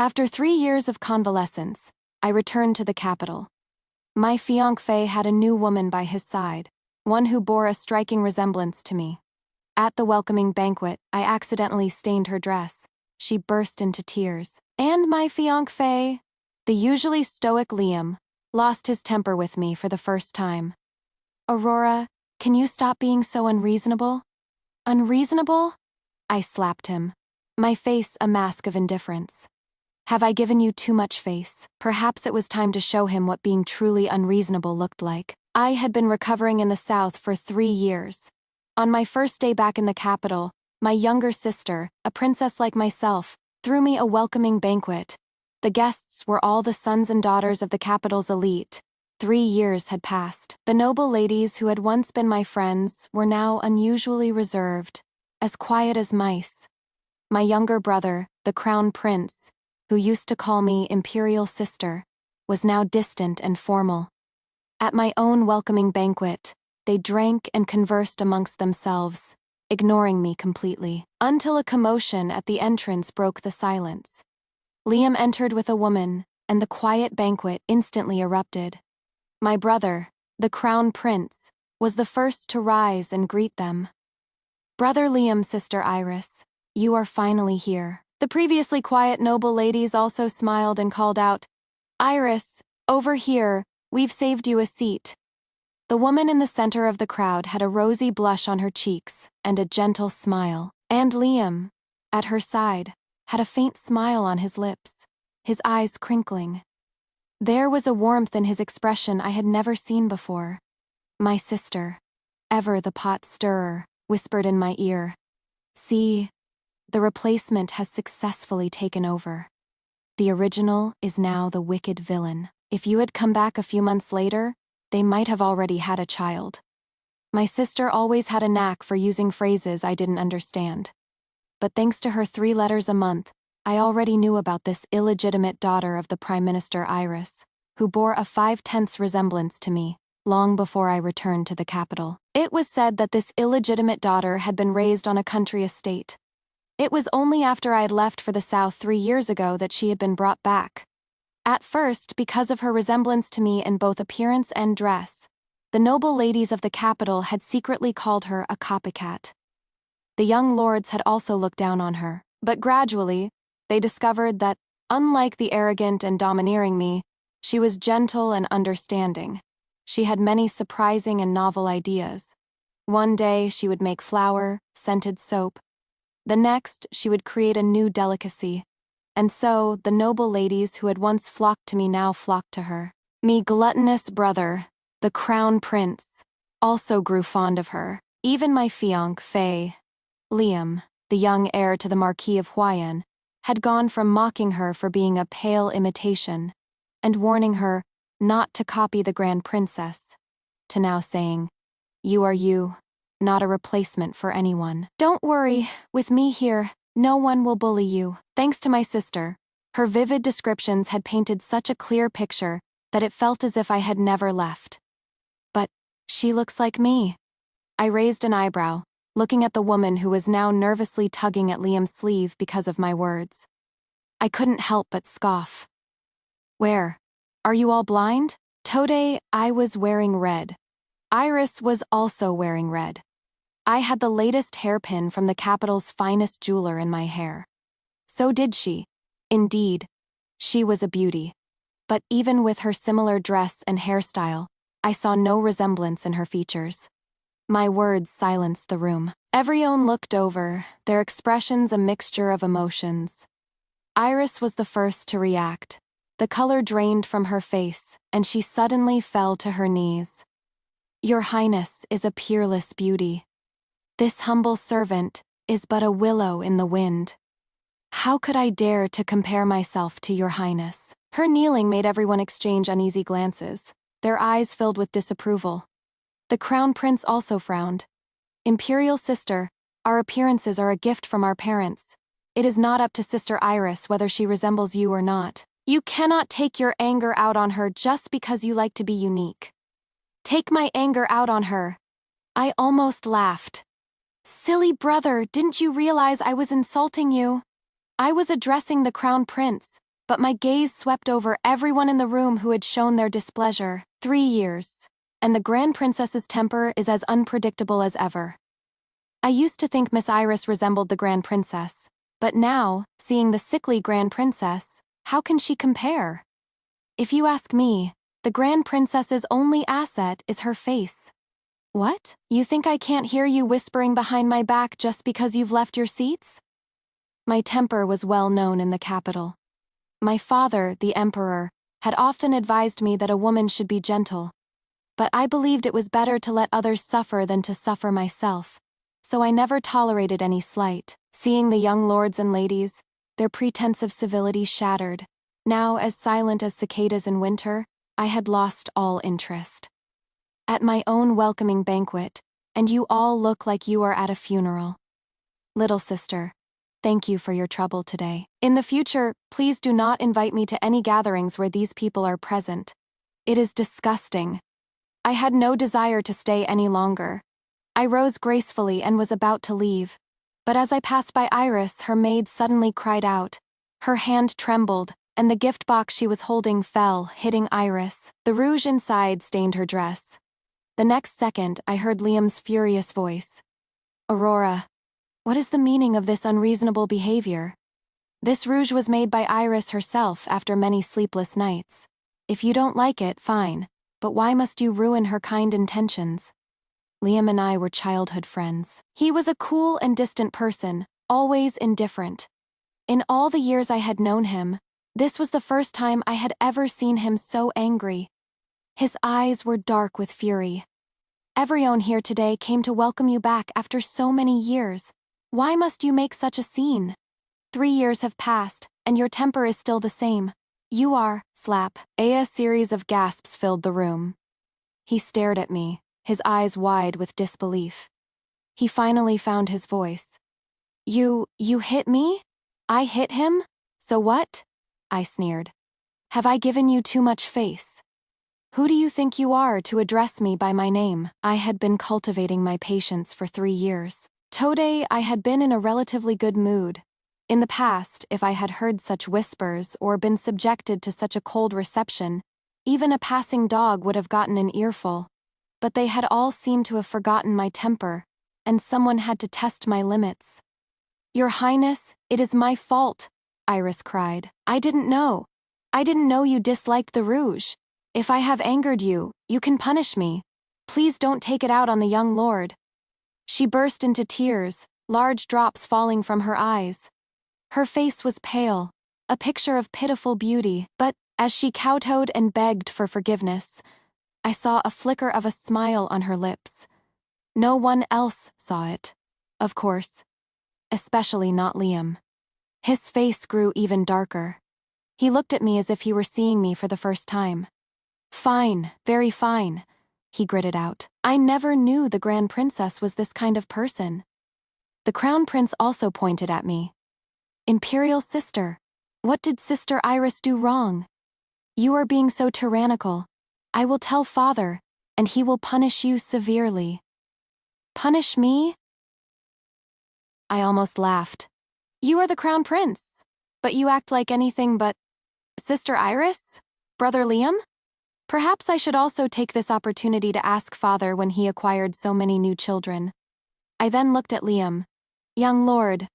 After 3 years of convalescence, I returned to the capital. My fiancé had a new woman by his side, one who bore a striking resemblance to me. At the welcoming banquet, I accidentally stained her dress. She burst into tears. And my fiancé, the usually stoic Liam, lost his temper with me for the first time. Aurora, can you stop being so unreasonable? Unreasonable? I slapped him, my face a mask of indifference. Have I given you too much face? Perhaps it was time to show him what being truly unreasonable looked like. I had been recovering in the South for 3 years. On my first day back in the capital, my younger sister, a princess like myself, threw me a welcoming banquet. The guests were all the sons and daughters of the capital's elite. 3 years had passed. The noble ladies who had once been my friends were now unusually reserved, as quiet as mice. My younger brother, the crown prince, who used to call me imperial sister, was now distant and formal. At my own welcoming banquet, they drank and conversed amongst themselves, ignoring me completely, until a commotion at the entrance broke the silence. Liam entered with a woman, and the quiet banquet instantly erupted. My brother, the crown prince, was the first to rise and greet them. Brother Liam, sister Iris, you are finally here. The previously quiet noble ladies also smiled and called out, Iris, over here, we've saved you a seat. The woman in the center of the crowd had a rosy blush on her cheeks and a gentle smile, and Liam, at her side, had a faint smile on his lips, his eyes crinkling. There was a warmth in his expression I had never seen before. My sister, ever the pot stirrer, whispered in my ear, See, the replacement has successfully taken over. The original is now the wicked villain. If you had come back a few months later, they might have already had a child. My sister always had a knack for using phrases I didn't understand. But thanks to her 3 letters a month, I already knew about this illegitimate daughter of the Prime Minister Iris, who bore a 5/10 resemblance to me, long before I returned to the capital. It was said that this illegitimate daughter had been raised on a country estate. It was only after I had left for the South 3 years ago that she had been brought back. At first, because of her resemblance to me in both appearance and dress, the noble ladies of the capital had secretly called her a copycat. The young lords had also looked down on her, but gradually, they discovered that, unlike the arrogant and domineering me, she was gentle and understanding. She had many surprising and novel ideas. One day, she would make flower, scented soap. The next, she would create a new delicacy. And so, the noble ladies who had once flocked to me now flocked to her. Me gluttonous brother, the crown prince, also grew fond of her. Even my fiancé, Liam, the young heir to the Marquis of Huayan, had gone from mocking her for being a pale imitation, and warning her not to copy the grand princess, to now saying, You are you, not a replacement for anyone. Don't worry, with me here, no one will bully you. Thanks to my sister, her vivid descriptions had painted such a clear picture that it felt as if I had never left. But she looks like me. I raised an eyebrow, looking at the woman who was now nervously tugging at Liam's sleeve because of my words. I couldn't help but scoff. Where? Are you all blind? Today, I was wearing red. Iris was also wearing red. I had the latest hairpin from the capital's finest jeweler in my hair. So did she. Indeed, she was a beauty. But even with her similar dress and hairstyle, I saw no resemblance in her features. My words silenced the room. Everyone looked over, their expressions a mixture of emotions. Iris was the first to react. The color drained from her face, and she suddenly fell to her knees. Your Highness is a peerless beauty. This humble servant is but a willow in the wind. How could I dare to compare myself to your Highness? Her kneeling made everyone exchange uneasy glances, their eyes filled with disapproval. The crown prince also frowned. Imperial sister, our appearances are a gift from our parents. It is not up to Sister Iris whether she resembles you or not. You cannot take your anger out on her just because you like to be unique. Take my anger out on her. I almost laughed. Silly brother, didn't you realize I was insulting you? I was addressing the crown prince, but my gaze swept over everyone in the room who had shown their displeasure. 3 years. And the Grand Princess's temper is as unpredictable as ever. I used to think Miss Iris resembled the Grand Princess, but now, seeing the sickly Grand Princess, how can she compare? If you ask me, the Grand Princess's only asset is her face. What? You think I can't hear you whispering behind my back just because you've left your seats? My temper was well known in the capital. My father, the Emperor, had often advised me that a woman should be gentle. But I believed it was better to let others suffer than to suffer myself, so I never tolerated any slight. Seeing the young lords and ladies, their pretense of civility shattered, now as silent as cicadas in winter, I had lost all interest. At my own welcoming banquet, and you all look like you are at a funeral. Little sister, thank you for your trouble today. In the future, please do not invite me to any gatherings where these people are present. It is disgusting. I had no desire to stay any longer. I rose gracefully and was about to leave. But as I passed by Iris, her maid suddenly cried out. Her hand trembled, and the gift box she was holding fell, hitting Iris. The rouge inside stained her dress. The next second, I heard Liam's furious voice. Aurora, what is the meaning of this unreasonable behavior? This rouge was made by Iris herself after many sleepless nights. If you don't like it, fine, but why must you ruin her kind intentions? Liam and I were childhood friends. He was a cool and distant person, always indifferent. In all the years I had known him, this was the first time I had ever seen him so angry. His eyes were dark with fury. Everyone here today came to welcome you back after so many years. Why must you make such a scene? 3 years have passed, and your temper is still the same. You are, slap. A series of gasps filled the room. He stared at me, his eyes wide with disbelief. He finally found his voice. You hit me? I hit him? So what? I sneered. Have I given you too much face? Who do you think you are to address me by my name? I had been cultivating my patience for 3 years. Today, I had been in a relatively good mood. In the past, if I had heard such whispers or been subjected to such a cold reception, even a passing dog would have gotten an earful. But they had all seemed to have forgotten my temper, and someone had to test my limits. Your Highness, it is my fault, Iris cried. I didn't know you disliked the rouge. If I have angered you, you can punish me. Please don't take it out on the young lord. She burst into tears, large drops falling from her eyes. Her face was pale, a picture of pitiful beauty, but, as she kowtowed and begged for forgiveness, I saw a flicker of a smile on her lips. No one else saw it, of course. Especially not Liam. His face grew even darker. He looked at me as if he were seeing me for the first time. Fine, very fine, he gritted out. I never knew the Grand Princess was this kind of person. The Crown Prince also pointed at me. Imperial sister, what did Sister Iris do wrong? You are being so tyrannical. I will tell father, and he will punish you severely. Punish me? I almost laughed. You are the Crown Prince, but you act like anything but... Sister Iris? Brother Liam? Perhaps I should also take this opportunity to ask father when he acquired so many new children. I then looked at Liam. Young lord,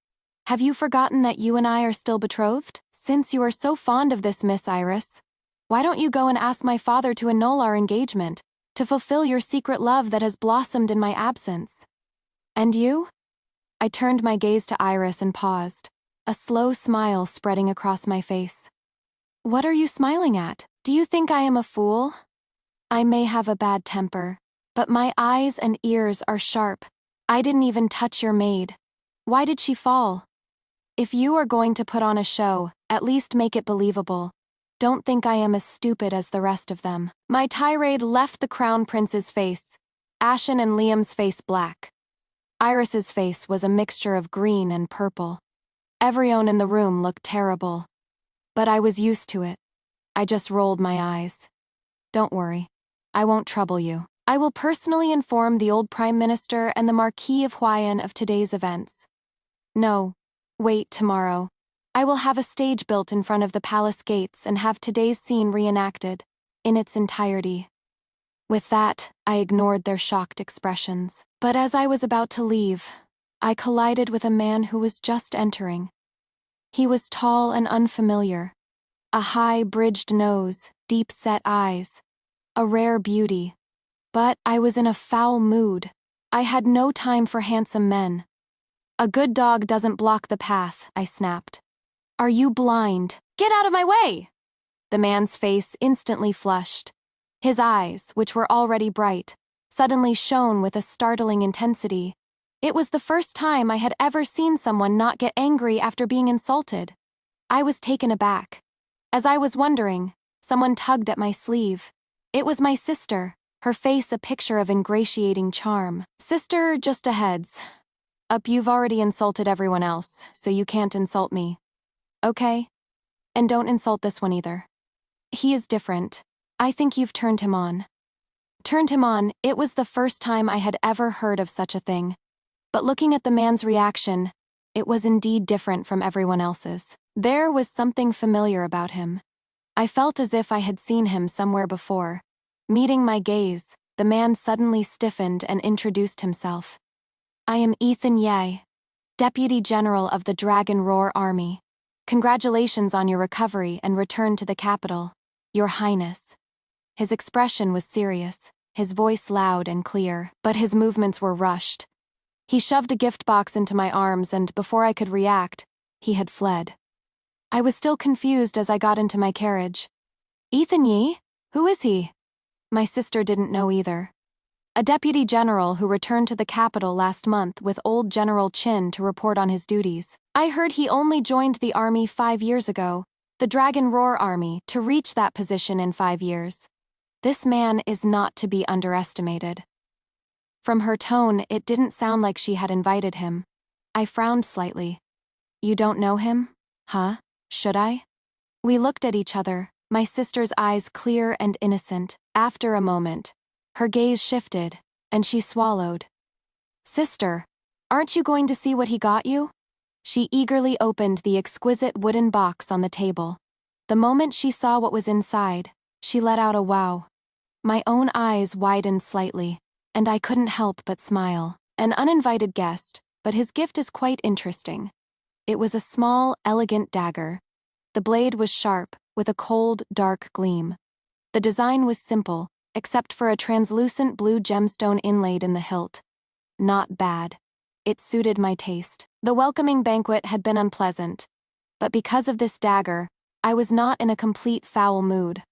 have you forgotten that you and I are still betrothed? Since you are so fond of this Miss Iris, why don't you go and ask my father to annul our engagement, to fulfill your secret love that has blossomed in my absence? And you? I turned my gaze to Iris and paused, a slow smile spreading across my face. What are you smiling at? Do you think I am a fool? I may have a bad temper, but my eyes and ears are sharp. I didn't even touch your maid. Why did she fall? If you are going to put on a show, at least make it believable. Don't think I am as stupid as the rest of them. My tirade left the Crown Prince's face, ashen, and Liam's face black. Iris's face was a mixture of green and purple. Everyone in the room looked terrible. But I was used to it. I just rolled my eyes. Don't worry. I won't trouble you. I will personally inform the old Prime Minister and the Marquis of Huayan of today's events. No. Wait, tomorrow. I will have a stage built in front of the palace gates and have today's scene reenacted, in its entirety. With that, I ignored their shocked expressions. But as I was about to leave, I collided with a man who was just entering. He was tall and unfamiliar. A high, bridged nose, deep-set eyes. A rare beauty. But I was in a foul mood. I had no time for handsome men. "A good dog doesn't block the path," I snapped. "Are you blind? Get out of my way!" The man's face instantly flushed. His eyes, which were already bright, suddenly shone with a startling intensity. It was the first time I had ever seen someone not get angry after being insulted. I was taken aback. As I was wondering, someone tugged at my sleeve. It was my sister, her face a picture of ingratiating charm. "Sister, just a heads up, you've already insulted everyone else, so you can't insult me. Okay? And don't insult this one either. He is different. I think you've turned him on." Turned him on, it was the first time I had ever heard of such a thing. But looking at the man's reaction, it was indeed different from everyone else's. There was something familiar about him. I felt as if I had seen him somewhere before. Meeting my gaze, the man suddenly stiffened and introduced himself. "I am Ethan Ye, Deputy General of the Dragon Roar Army. Congratulations on your recovery and return to the capital, Your Highness." His expression was serious, his voice loud and clear, but his movements were rushed. He shoved a gift box into my arms and, before I could react, he had fled. I was still confused as I got into my carriage. "Ethan Ye? Who is he?" My sister didn't know either. "A deputy general who returned to the capital last month with old General Chin to report on his duties. I heard he only joined the army 5 years ago, the Dragon Roar Army, to reach that position in 5 years. This man is not to be underestimated." From her tone, it didn't sound like she had invited him. I frowned slightly. "You don't know him? Huh? Should I?" We looked at each other, my sister's eyes clear and innocent. After a moment, her gaze shifted, and she swallowed. "Sister, aren't you going to see what he got you?" She eagerly opened the exquisite wooden box on the table. The moment she saw what was inside, she let out a wow. My own eyes widened slightly, and I couldn't help but smile. "An uninvited guest, but his gift is quite interesting." It was a small, elegant dagger. The blade was sharp, with a cold, dark gleam. The design was simple, except for a translucent blue gemstone inlaid in the hilt. Not bad. It suited my taste. The welcoming banquet had been unpleasant, but because of this dagger, I was not in a complete foul mood.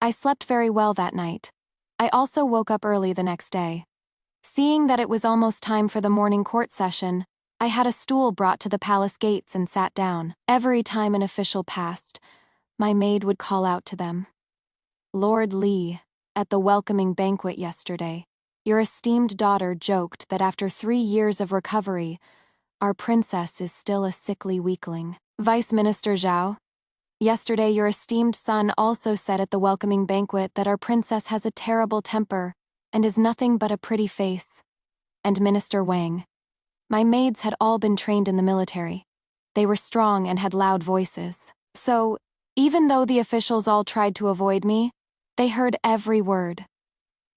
I slept very well that night. I also woke up early the next day. Seeing that it was almost time for the morning court session, I had a stool brought to the palace gates and sat down. Every time an official passed, my maid would call out to them. "Lord Li, at the welcoming banquet yesterday, your esteemed daughter joked that after 3 years of recovery, our princess is still a sickly weakling. Vice Minister Zhao, yesterday your esteemed son also said at the welcoming banquet that our princess has a terrible temper and is nothing but a pretty face. And Minister Wang. My maids had all been trained in the military. They were strong and had loud voices. So, even though the officials all tried to avoid me, they heard every word.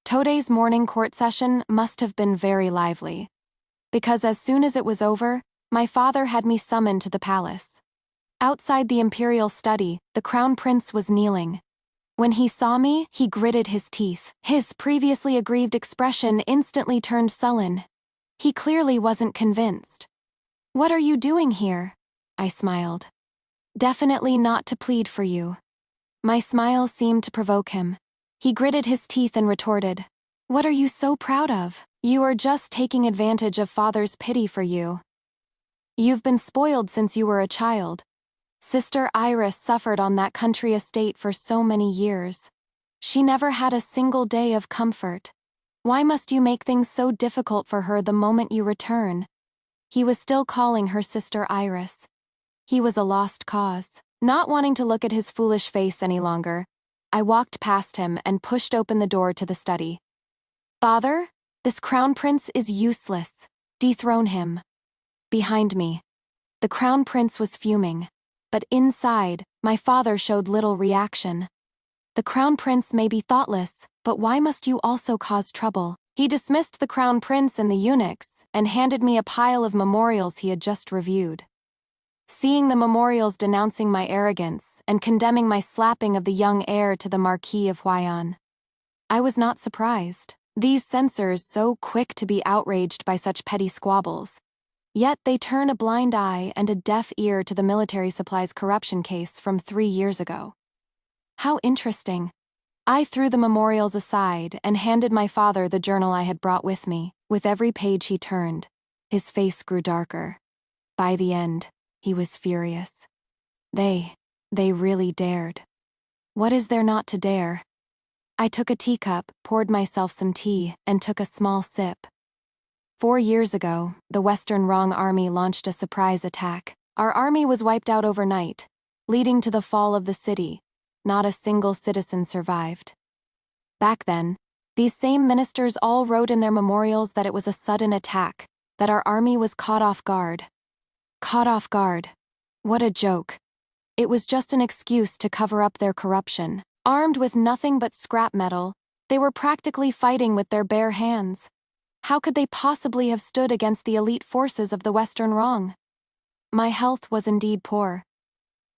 Today's morning court session must have been very lively, because as soon as it was over, my father had me summoned to the palace. Outside the imperial study, the crown prince was kneeling. When he saw me, he gritted his teeth. His previously aggrieved expression instantly turned sullen. He clearly wasn't convinced. "What are you doing here?" I smiled. "Definitely not to plead for you." My smile seemed to provoke him. He gritted his teeth and retorted, "What are you so proud of? You are just taking advantage of father's pity for you. You've been spoiled since you were a child. Sister Iris suffered on that country estate for so many years. She never had a single day of comfort. Why must you make things so difficult for her the moment you return?" He was still calling her Sister Iris. He was a lost cause. Not wanting to look at his foolish face any longer, I walked past him and pushed open the door to the study. "Father, this crown prince is useless. Dethrone him." Behind me, the crown prince was fuming. But inside, my father showed little reaction. The crown prince may be thoughtless, but why must you also cause trouble? He dismissed the crown prince and the eunuchs, and handed me a pile of memorials he had just reviewed. Seeing the memorials denouncing my arrogance and condemning my slapping of the young heir to the Marquis of Huayan, I was not surprised. These censors so quick to be outraged by such petty squabbles. Yet they turn a blind eye and a deaf ear to the military supplies corruption case from 3 years ago. How interesting. I threw the memorials aside and handed my father the journal I had brought with me. With every page he turned, his face grew darker. By the end, he was furious. They really dared. What is there not to dare? I took a teacup, poured myself some tea, and took a small sip. 4 years ago, the Western Rong Army launched a surprise attack. Our army was wiped out overnight, leading to the fall of the city. Not a single citizen survived. Back then, these same ministers all wrote in their memorials that it was a sudden attack, that our army was caught off guard. Caught off guard. What a joke. It was just an excuse to cover up their corruption. Armed with nothing but scrap metal, they were practically fighting with their bare hands. How could they possibly have stood against the elite forces of the Western Rong? My health was indeed poor.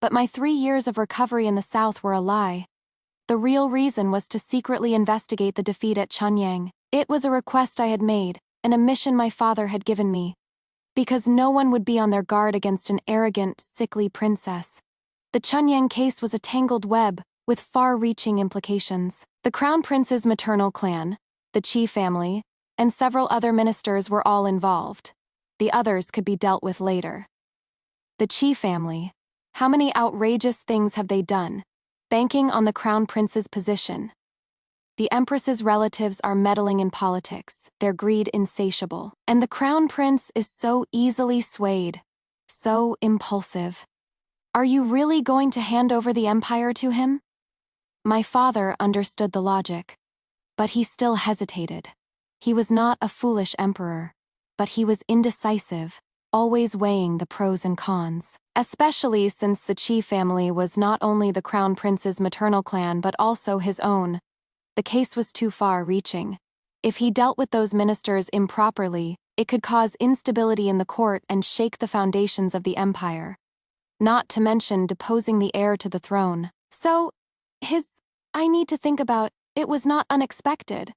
But my 3 years of recovery in the South were a lie. The real reason was to secretly investigate the defeat at Chunyang. It was a request I had made, and a mission my father had given me. Because no one would be on their guard against an arrogant, sickly princess. The Chunyang case was a tangled web, with far-reaching implications. The crown prince's maternal clan, the Qi family, and several other ministers were all involved. The others could be dealt with later. The Qi family. How many outrageous things have they done, banking on the crown prince's position? The empress's relatives are meddling in politics, their greed insatiable, and the crown prince is so easily swayed, so impulsive. Are you really going to hand over the empire to him? My father understood the logic, but he still hesitated. He was not a foolish emperor, but he was indecisive, always weighing the pros and cons, especially since the Qi family was not only the crown prince's maternal clan but also his own. The case was too far-reaching. If he dealt with those ministers improperly, it could cause instability in the court and shake the foundations of the empire. Not to mention deposing the heir to the throne. So, I need to think about, it was not unexpected.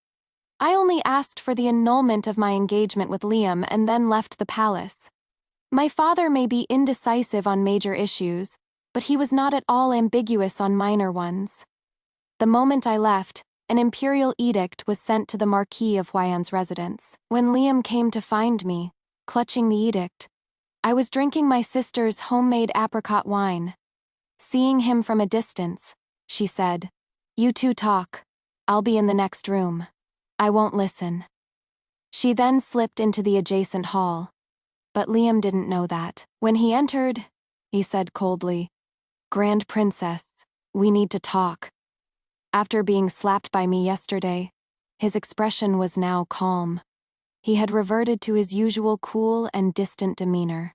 I only asked for the annulment of my engagement with Liam and then left the palace. My father may be indecisive on major issues, but he was not at all ambiguous on minor ones. The moment I left, an imperial edict was sent to the Marquis of Huayan's residence. When Liam came to find me, clutching the edict, I was drinking my sister's homemade apricot wine. Seeing him from a distance, she said, "You two talk. I'll be in the next room. I won't listen." She then slipped into the adjacent hall. But Liam didn't know that. When he entered, he said coldly, "Grand Princess, we need to talk." After being slapped by me yesterday, his expression was now calm. He had reverted to his usual cool and distant demeanor.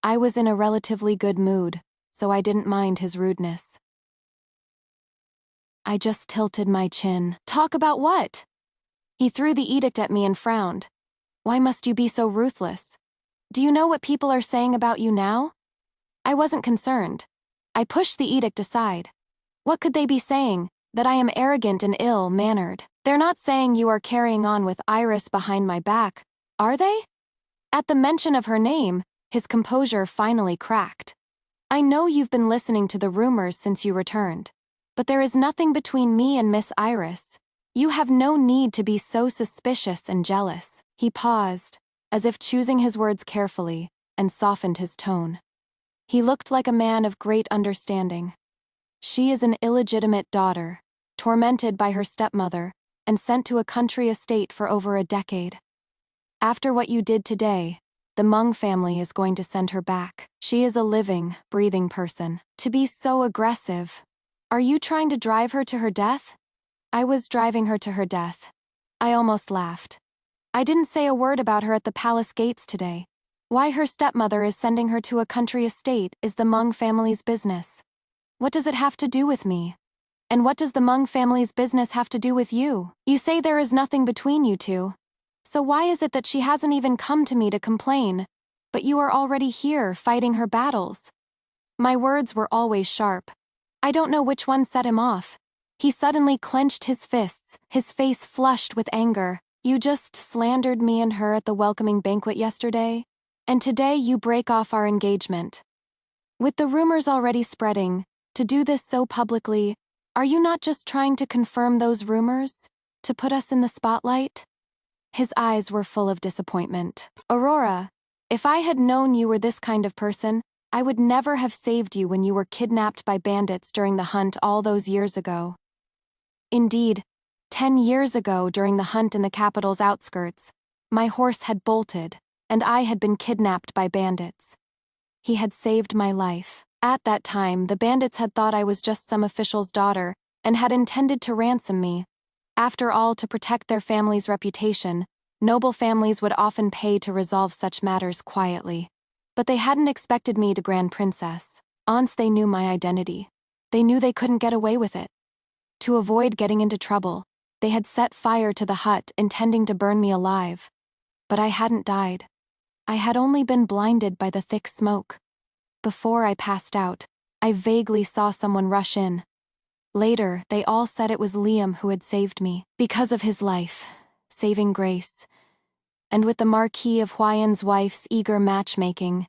I was in a relatively good mood, so I didn't mind his rudeness. I just tilted my chin. "Talk about what?" He threw the edict at me and frowned. "Why must you be so ruthless? Do you know what people are saying about you now?" I wasn't concerned. I pushed the edict aside. What could they be saying? That I am arrogant and ill-mannered. They're not saying you are carrying on with Iris behind my back, are they? At the mention of her name, his composure finally cracked. "I know you've been listening to the rumors since you returned, but there is nothing between me and Miss Iris. You have no need to be so suspicious and jealous." He paused, as if choosing his words carefully, and softened his tone. He looked like a man of great understanding. "She is an illegitimate daughter, tormented by her stepmother, and sent to a country estate for over a decade. After what you did today, the Meng family is going to send her back. She is a living, breathing person. To be so aggressive. Are you trying to drive her to her death?" I was driving her to her death. I almost laughed. I didn't say a word about her at the palace gates today. Why her stepmother is sending her to a country estate is the Meng family's business. What does it have to do with me? And what does the Meng family's business have to do with you? You say there is nothing between you two. So why is it that she hasn't even come to me to complain, but you are already here fighting her battles? My words were always sharp. I don't know which one set him off. He suddenly clenched his fists, his face flushed with anger. You just slandered me and her at the welcoming banquet yesterday, and today you break off our engagement. With the rumors already spreading, to do this so publicly, are you not just trying to confirm those rumors? To put us in the spotlight? His eyes were full of disappointment. Aurora, if I had known you were this kind of person, I would never have saved you when you were kidnapped by bandits during the hunt all those years ago. Indeed, 10 years ago during the hunt in the capital's outskirts, my horse had bolted, and I had been kidnapped by bandits. He had saved my life. At that time, the bandits had thought I was just some official's daughter and had intended to ransom me. After all, to protect their family's reputation, noble families would often pay to resolve such matters quietly. But they hadn't expected me to Grand Princess. Once they knew my identity, they knew they couldn't get away with it. To avoid getting into trouble, they had set fire to the hut, intending to burn me alive. But I hadn't died. I had only been blinded by the thick smoke. Before I passed out, I vaguely saw someone rush in. Later, they all said it was Liam who had saved me, because of his life, saving grace. And with the Marquis of Huayan's wife's eager matchmaking,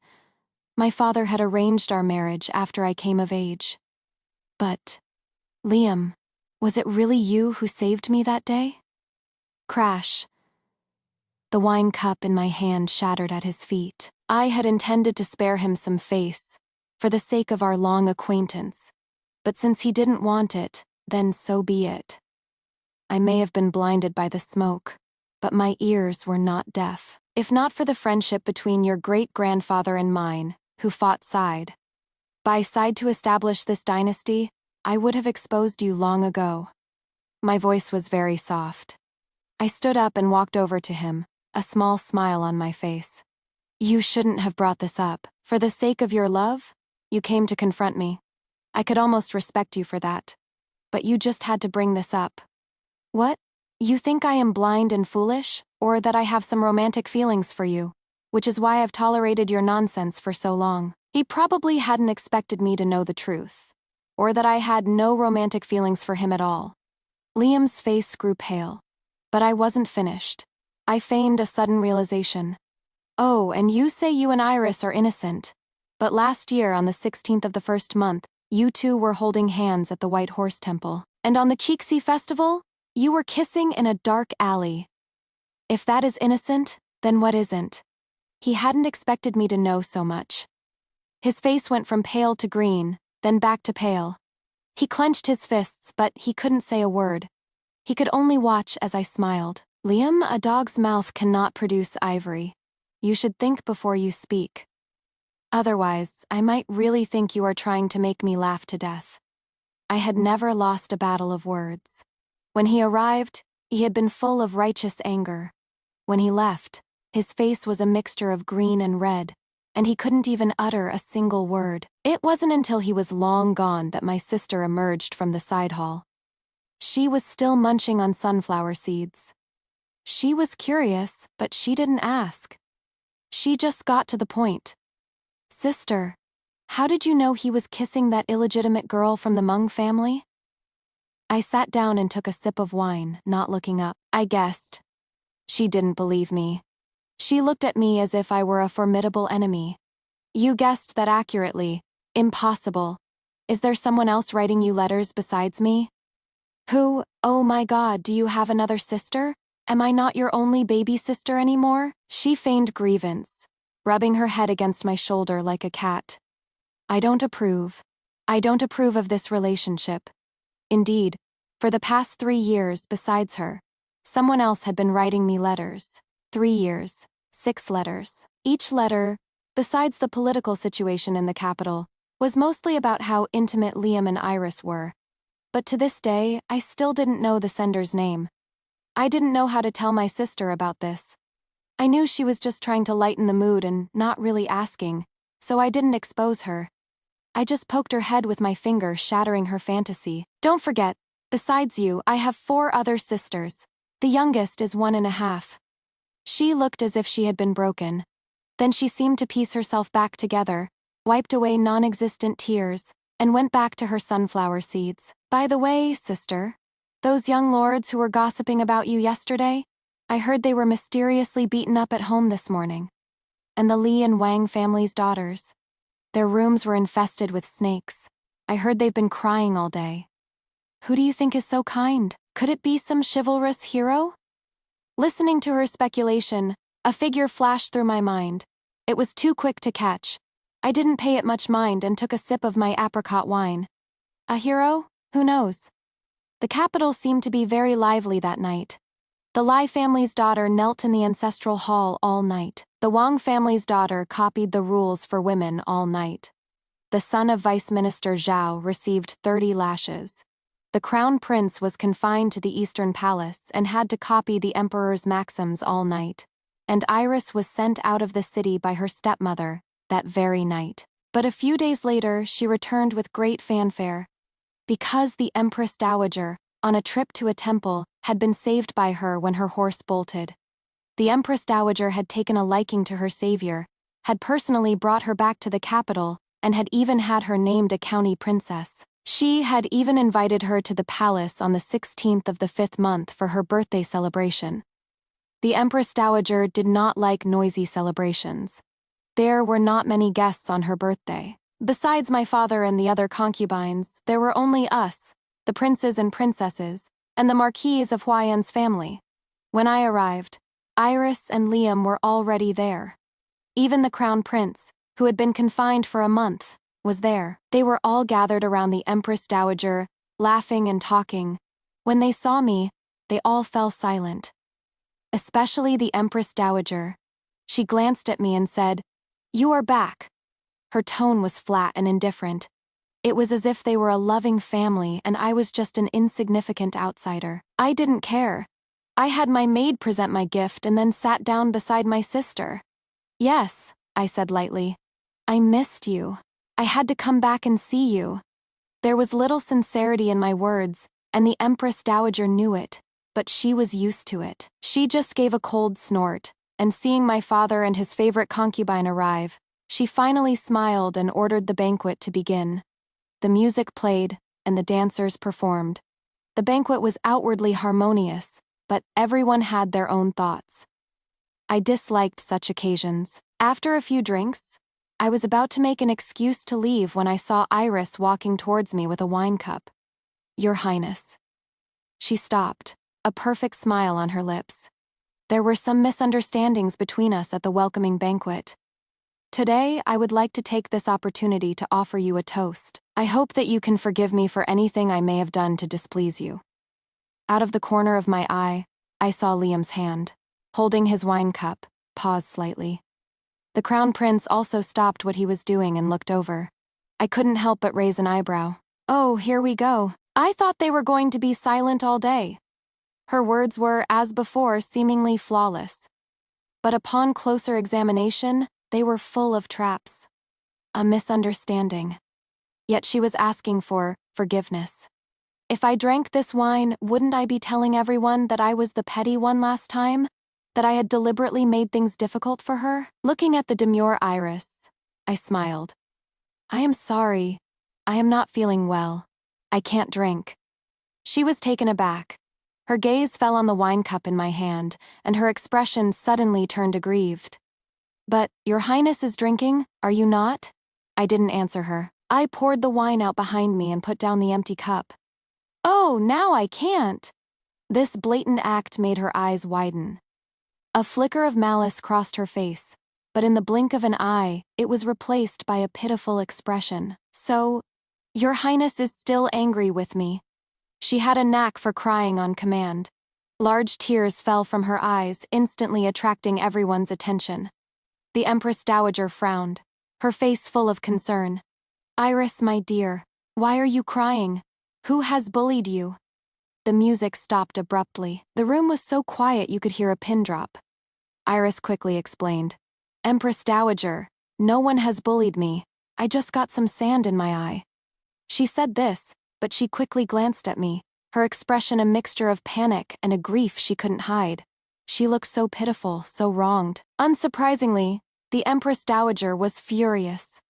my father had arranged our marriage after I came of age. But, Liam, was it really you who saved me that day? Crash. The wine cup in my hand shattered at his feet. I had intended to spare him some face, for the sake of our long acquaintance. But since he didn't want it, then so be it. I may have been blinded by the smoke, but my ears were not deaf. If not for the friendship between your great-grandfather and mine, who fought side by side to establish this dynasty, I would have exposed you long ago. My voice was very soft. I stood up and walked over to him, a small smile on my face. You shouldn't have brought this up. For the sake of your love, you came to confront me. I could almost respect you for that. But you just had to bring this up. What? You think I am blind and foolish, or that I have some romantic feelings for you, which is why I've tolerated your nonsense for so long. He probably hadn't expected me to know the truth, or that I had no romantic feelings for him at all. Liam's face grew pale, but I wasn't finished. I feigned a sudden realization. Oh, and you say you and Iris are innocent. But last year, on the 16th of the first month, you two were holding hands at the White Horse Temple. And on the Cheeksy Festival, you were kissing in a dark alley. If that is innocent, then what isn't? He hadn't expected me to know so much. His face went from pale to green, then back to pale. He clenched his fists, but he couldn't say a word. He could only watch as I smiled. Liam, a dog's mouth cannot produce ivory. You should think before you speak. Otherwise, I might really think you are trying to make me laugh to death. I had never lost a battle of words. When he arrived, he had been full of righteous anger. When he left, his face was a mixture of green and red, and he couldn't even utter a single word. It wasn't until he was long gone that my sister emerged from the side hall. She was still munching on sunflower seeds. She was curious, but she didn't ask. She just got to the point. Sister, how did you know he was kissing that illegitimate girl from the Meng family? I sat down and took a sip of wine, not looking up. I guessed. She didn't believe me. She looked at me as if I were a formidable enemy. You guessed that accurately. Impossible. Is there someone else writing you letters besides me? Who? Oh my God, do you have another sister? Am I not your only baby sister anymore? She feigned grievance, rubbing her head against my shoulder like a cat. I don't approve. I don't approve of this relationship. Indeed, for the past 3 years, besides her, someone else had been writing me letters. 3 years, 6 letters. Each letter, besides the political situation in the capital, was mostly about how intimate Liam and Iris were. But to this day, I still didn't know the sender's name. I didn't know how to tell my sister about this. I knew she was just trying to lighten the mood and not really asking, so I didn't expose her. I just poked her head with my finger, shattering her fantasy. Don't forget, besides you, I have 4 other sisters. The youngest is 1.5. She looked as if she had been broken. Then she seemed to piece herself back together, wiped away non-existent tears, and went back to her sunflower seeds. By the way, sister, those young lords who were gossiping about you yesterday, I heard they were mysteriously beaten up at home this morning. And the Li and Wang family's daughters. Their rooms were infested with snakes. I heard they've been crying all day. Who do you think is so kind? Could it be some chivalrous hero? Listening to her speculation, a figure flashed through my mind. It was too quick to catch. I didn't pay it much mind and took a sip of my apricot wine. A hero? Who knows? The capital seemed to be very lively that night. The Lai family's daughter knelt in the ancestral hall all night. The Wang family's daughter copied the rules for women all night. The son of Vice Minister Zhao received 30 lashes. The crown prince was confined to the Eastern Palace and had to copy the emperor's maxims all night. And Iris was sent out of the city by her stepmother that very night. But a few days later, she returned with great fanfare. Because the Empress Dowager, on a trip to a temple, had been saved by her when her horse bolted. The Empress Dowager had taken a liking to her savior, had personally brought her back to the capital, and had even had her named a county princess. She had even invited her to the palace on the 16th of the 5th month for her birthday celebration. The Empress Dowager did not like noisy celebrations. There were not many guests on her birthday. Besides my father and the other concubines, there were only us, the princes and princesses, and the Marquise of Huayan's family. When I arrived, Iris and Liam were already there. Even the crown prince, who had been confined for a month, was there. They were all gathered around the Empress Dowager, laughing and talking. When they saw me, they all fell silent. Especially the Empress Dowager. She glanced at me and said, "You are back." Her tone was flat and indifferent. It was as if they were a loving family and I was just an insignificant outsider. I didn't care. I had my maid present my gift and then sat down beside my sister. "Yes," I said lightly. "I missed you. I had to come back and see you." There was little sincerity in my words, and the Empress Dowager knew it, but she was used to it. She just gave a cold snort, and seeing my father and his favorite concubine arrive, she finally smiled and ordered the banquet to begin. The music played, and the dancers performed. The banquet was outwardly harmonious, but everyone had their own thoughts. I disliked such occasions. After a few drinks, I was about to make an excuse to leave when I saw Iris walking towards me with a wine cup. "Your Highness." She stopped, a perfect smile on her lips. There were some misunderstandings between us at the welcoming banquet. Today, I would like to take this opportunity to offer you a toast. I hope that you can forgive me for anything I may have done to displease you. Out of the corner of my eye, I saw Liam's hand. Holding his wine cup, paused slightly. The crown prince also stopped what he was doing and looked over. I couldn't help but raise an eyebrow. "Oh, here we go. I thought they were going to be silent all day." Her words were, as before, seemingly flawless. But upon closer examination, they were full of traps. A misunderstanding. Yet she was asking for forgiveness. If I drank this wine, wouldn't I be telling everyone that I was the petty one last time? That I had deliberately made things difficult for her? Looking at the demure Iris, I smiled. "I am sorry. I am not feeling well. I can't drink." She was taken aback. Her gaze fell on the wine cup in my hand, and her expression suddenly turned aggrieved. "But, Your Highness is drinking, are you not?" I didn't answer her. I poured the wine out behind me and put down the empty cup. "Oh, now I can't." This blatant act made her eyes widen. A flicker of malice crossed her face, but in the blink of an eye, it was replaced by a pitiful expression. "So, Your Highness is still angry with me." She had a knack for crying on command. Large tears fell from her eyes, instantly attracting everyone's attention. The Empress Dowager frowned, her face full of concern. "Iris, my dear, why are you crying? Who has bullied you?" The music stopped abruptly. The room was so quiet you could hear a pin drop. Iris quickly explained. Empress Dowager, no one has bullied me. I just got some sand in my eye. She said this, but she quickly glanced at me, her expression a mixture of panic and a grief she couldn't hide. She looked so pitiful, so wronged. Unsurprisingly, the Empress Dowager was furious.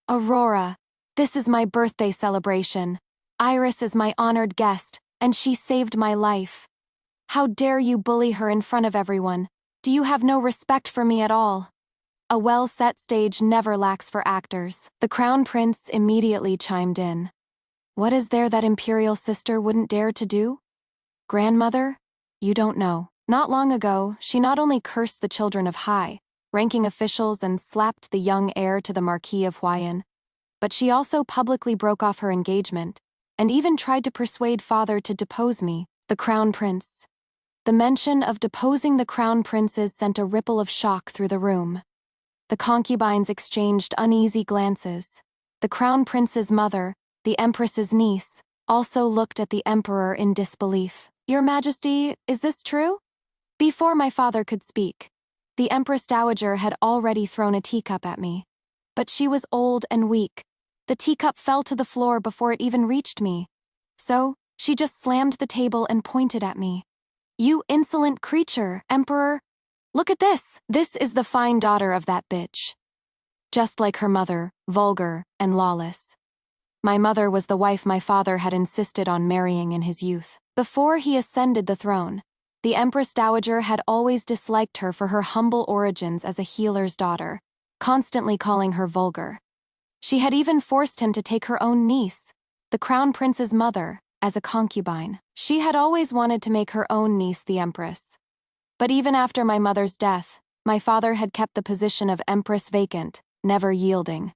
Aurora, this is my birthday celebration. Iris is my honored guest, and she saved my life. How dare you bully her in front of everyone? Do you have no respect for me at all? A well-set stage never lacks for actors. The Crown Prince immediately chimed in. What is there that Imperial sister wouldn't dare to do? Grandmother? You don't know. Not long ago, she not only cursed the children of high-ranking officials and slapped the young heir to the Marquis of Huayan, but she also publicly broke off her engagement, and even tried to persuade father to depose me, the Crown Prince. The mention of deposing the Crown Princes sent a ripple of shock through the room. The concubines exchanged uneasy glances. The Crown Prince's mother, the Empress's niece, also looked at the Emperor in disbelief. Your Majesty, is this true? Before my father could speak, the Empress Dowager had already thrown a teacup at me. But she was old and weak. The teacup fell to the floor before it even reached me. So, she just slammed the table and pointed at me. You insolent creature, Emperor! Look at this! This is the fine daughter of that bitch. Just like her mother, vulgar and lawless. My mother was the wife my father had insisted on marrying in his youth. Before he ascended the throne, the Empress Dowager had always disliked her for her humble origins as a healer's daughter, constantly calling her vulgar. She had even forced him to take her own niece, the Crown Prince's mother, as a concubine. She had always wanted to make her own niece the Empress. But even after my mother's death, my father had kept the position of Empress vacant, never yielding.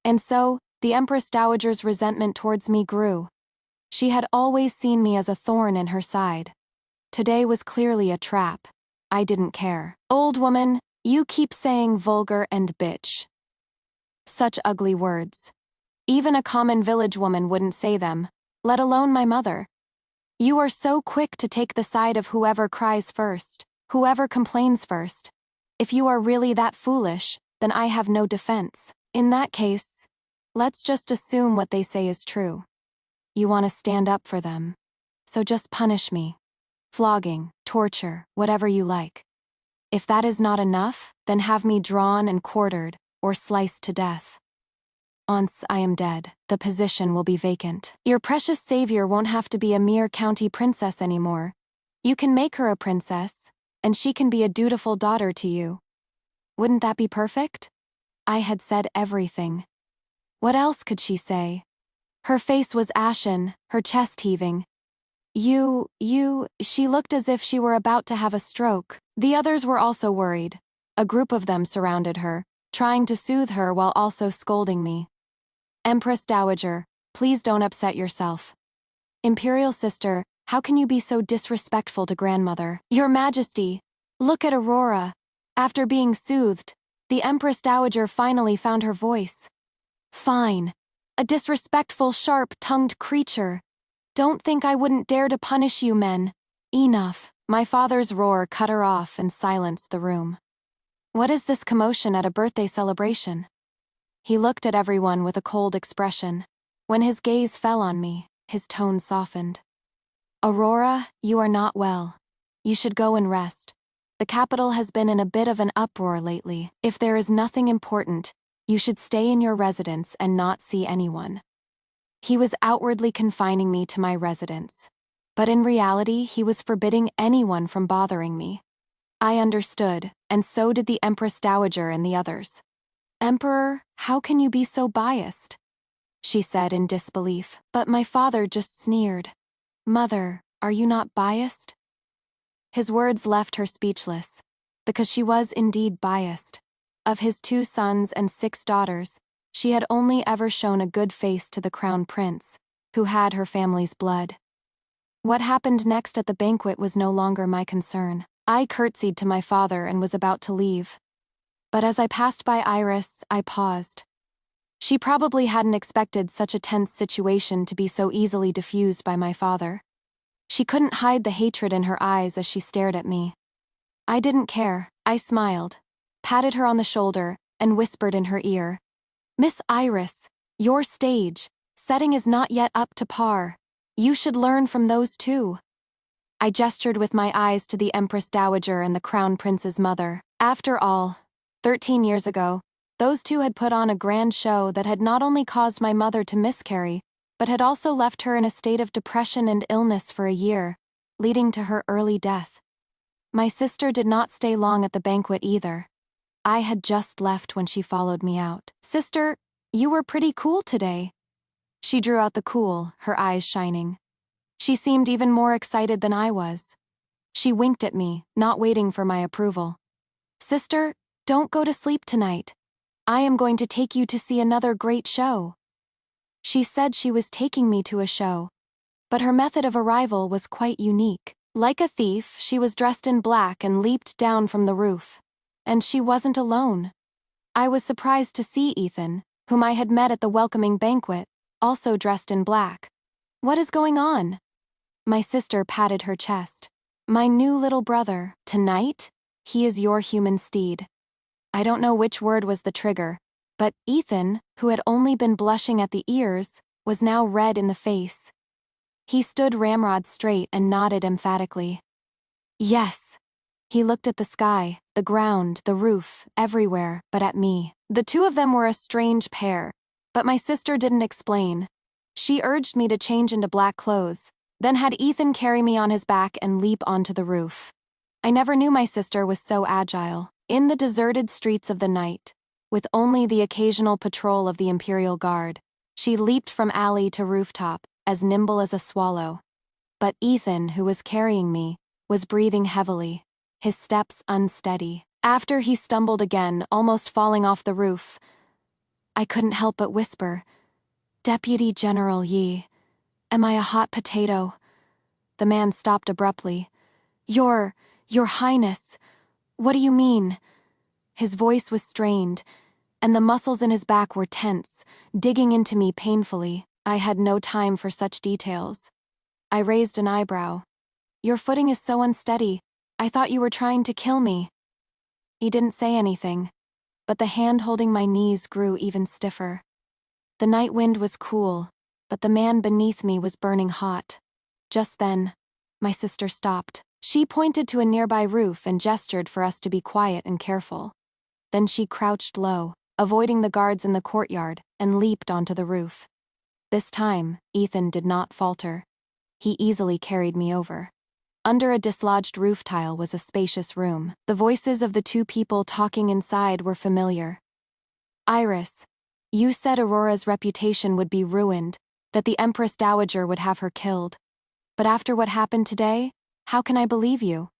And so, the Empress Dowager's resentment towards me grew. She had always seen me as a thorn in her side. Today was clearly a trap. I didn't care. Old woman, you keep saying vulgar and bitch. Such ugly words. Even a common village woman wouldn't say them, let alone my mother. You are so quick to take the side of whoever cries first, whoever complains first. If you are really that foolish, then I have no defense. In that case, let's just assume what they say is true. You want to stand up for them. So just punish me. Flogging, torture, whatever you like. If that is not enough, then have me drawn and quartered, or sliced to death. Once I am dead, the position will be vacant. Your precious savior won't have to be a mere county princess anymore. You can make her a princess, and she can be a dutiful daughter to you. Wouldn't that be perfect? I had said everything. What else could she say? Her face was ashen, her chest heaving. She looked as if she were about to have a stroke. The others were also worried. A group of them surrounded her, trying to soothe her while also scolding me. Empress Dowager, please don't upset yourself. Imperial sister, how can you be so disrespectful to grandmother? Your Majesty, look at Aurora. After being soothed, the Empress Dowager finally found her voice. Fine. A disrespectful, sharp-tongued creature. Don't think I wouldn't dare to punish you men. Enough. My father's roar cut her off and silenced the room. What is this commotion at a birthday celebration? He looked at everyone with a cold expression. When his gaze fell on me, his tone softened. Aurora, you are not well. You should go and rest. The capital has been in a bit of an uproar lately. If there is nothing important, you should stay in your residence and not see anyone. He was outwardly confining me to my residence, but in reality he was forbidding anyone from bothering me. I understood, and so did the Empress Dowager and the others. Emperor, how can you be so biased? She said in disbelief, but my father just sneered. Mother, are you not biased? His words left her speechless, because she was indeed biased. Of his 2 sons and 6 daughters, she had only ever shown a good face to the Crown Prince, who had her family's blood. What happened next at the banquet was no longer my concern. I curtsied to my father and was about to leave. But as I passed by Iris, I paused. She probably hadn't expected such a tense situation to be so easily diffused by my father. She couldn't hide the hatred in her eyes as she stared at me. I didn't care. I smiled, patted her on the shoulder, and whispered in her ear, "Miss Iris, your stage setting is not yet up to par. You should learn from those two." I gestured with my eyes to the Empress Dowager and the Crown Prince's mother. After all, 13 years ago, those two had put on a grand show that had not only caused my mother to miscarry, but had also left her in a state of depression and illness for a year, leading to her early death. My sister did not stay long at the banquet either. I had just left when she followed me out. "Sister, you were pretty cool today." She drew out the cool, her eyes shining. She seemed even more excited than I was. She winked at me, not waiting for my approval. "Sister, don't go to sleep tonight. I am going to take you to see another great show." She said she was taking me to a show, but her method of arrival was quite unique. Like a thief, she was dressed in black and leaped down from the roof. And she wasn't alone. I was surprised to see Ethan, whom I had met at the welcoming banquet, also dressed in black. "What is going on?" My sister patted her chest. "My new little brother, tonight, he is your human steed." I don't know which word was the trigger, but Ethan, who had only been blushing at the ears, was now red in the face. He stood ramrod straight and nodded emphatically. "Yes." He looked at the sky, the ground, the roof, everywhere, but at me. The two of them were a strange pair, but my sister didn't explain. She urged me to change into black clothes, then had Ethan carry me on his back and leap onto the roof. I never knew my sister was so agile. In the deserted streets of the night, with only the occasional patrol of the Imperial Guard, she leaped from alley to rooftop, as nimble as a swallow. But Ethan, who was carrying me, was breathing heavily, his steps unsteady. After he stumbled again, almost falling off the roof, I couldn't help but whisper, "Deputy General Yi, am I a hot potato?" The man stopped abruptly. Your Highness, what do you mean?" His voice was strained, and the muscles in his back were tense, digging into me painfully. I had no time for such details. I raised an eyebrow. "Your footing is so unsteady. I thought you were trying to kill me." He didn't say anything, but the hand holding my knees grew even stiffer. The night wind was cool, but the man beneath me was burning hot. Just then, my sister stopped. She pointed to a nearby roof and gestured for us to be quiet and careful. Then she crouched low, avoiding the guards in the courtyard, and leaped onto the roof. This time, Ethan did not falter. He easily carried me over. Under a dislodged roof tile was a spacious room. The voices of the two people talking inside were familiar. "Iris, you said Aurora's reputation would be ruined, that the Empress Dowager would have her killed. But after what happened today, how can I believe you?"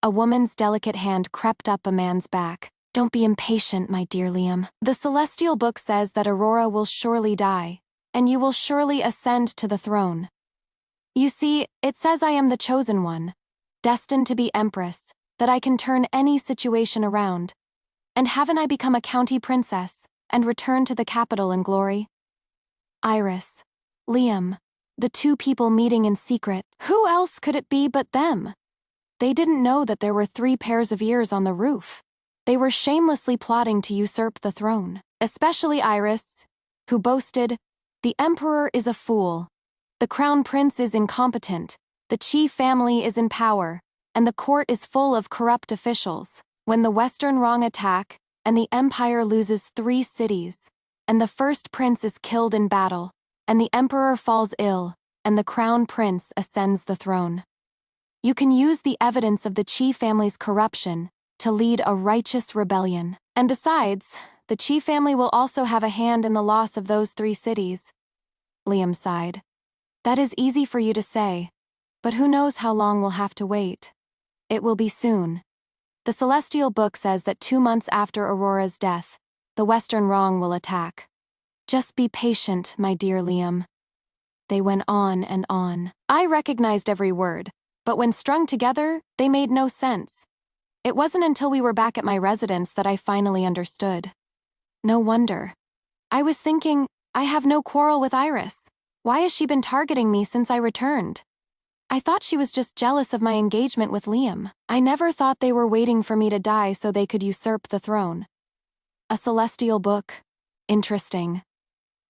A woman's delicate hand crept up a man's back. "Don't be impatient, my dear Liam. The Celestial Book says that Aurora will surely die, and you will surely ascend to the throne. You see, it says I am the chosen one, destined to be Empress, that I can turn any situation around. And haven't I become a county princess, and returned to the capital in glory?" Iris, Liam, the two people meeting in secret. Who else could it be but them? They didn't know that there were 3 pairs of ears on the roof. They were shamelessly plotting to usurp the throne. Especially Iris, who boasted, "The Emperor is a fool. The Crown Prince is incompetent. The chief family is in power, and the court is full of corrupt officials." When the Western Wrong attack, and the Empire loses 3 cities, and the first prince is killed in battle, and the Emperor falls ill, and the Crown Prince ascends the throne. You can use the evidence of the chief family's corruption to lead a righteous rebellion. And besides, the chief family will also have a hand in the loss of those 3 cities. Liam sighed. "That is easy for you to say, but who knows how long we'll have to wait. It will be soon. The Celestial Book says that 2 months after Aurora's death, the Western Wrong will attack. Just be patient, my dear Liam." They went on and on. I recognized every word, but when strung together, they made no sense. It wasn't until we were back at my residence that I finally understood. No wonder. I was thinking, I have no quarrel with Iris. Why has she been targeting me since I returned? I thought she was just jealous of my engagement with Liam. I never thought they were waiting for me to die so they could usurp the throne. A celestial book. Interesting.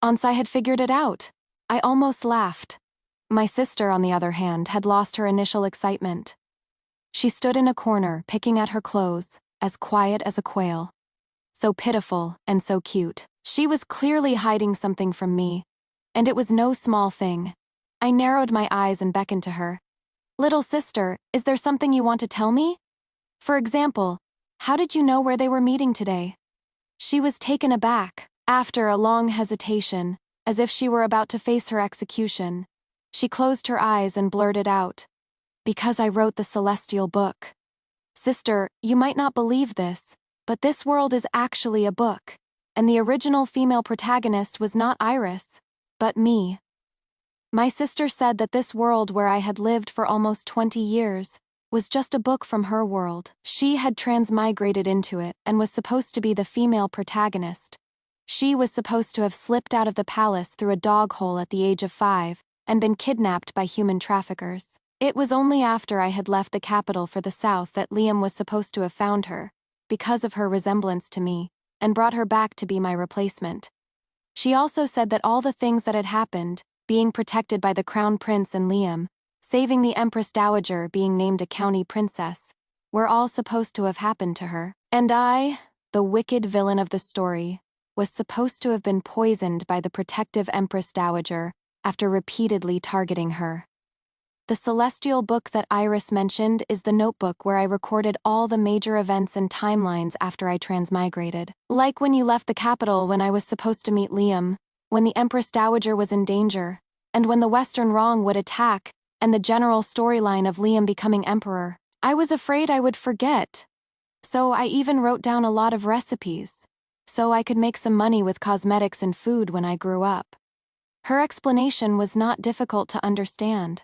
Once I had figured it out, I almost laughed. My sister, on the other hand, had lost her initial excitement. She stood in a corner, picking at her clothes, as quiet as a quail. So pitiful and so cute. She was clearly hiding something from me, and it was no small thing. I narrowed my eyes and beckoned to her. Little sister, is there something you want to tell me? For example, how did you know where they were meeting today? She was taken aback. After a long hesitation, as if she were about to face her execution, she closed her eyes and blurted out, "Because I wrote the celestial book." Sister, you might not believe this, but this world is actually a book, and the original female protagonist was not Iris, but me. My sister said that this world where I had lived for almost 20 years was just a book from her world. She had transmigrated into it and was supposed to be the female protagonist. She was supposed to have slipped out of the palace through a dog hole at the age of 5 and been kidnapped by human traffickers. It was only after I had left the capital for the south that Liam was supposed to have found her, because of her resemblance to me, and brought her back to be my replacement. She also said that all the things that had happened, being protected by the Crown Prince and Liam, saving the Empress Dowager being named a county princess, were all supposed to have happened to her. And I, the wicked villain of the story, was supposed to have been poisoned by the protective Empress Dowager after repeatedly targeting her. The celestial book that Iris mentioned is the notebook where I recorded all the major events and timelines after I transmigrated. Like when you left the capital when I was supposed to meet Liam, when the Empress Dowager was in danger, and when the Western Wrong would attack, and the general storyline of Liam becoming emperor. I was afraid I would forget. So I even wrote down a lot of recipes, so I could make some money with cosmetics and food when I grew up. Her explanation was not difficult to understand.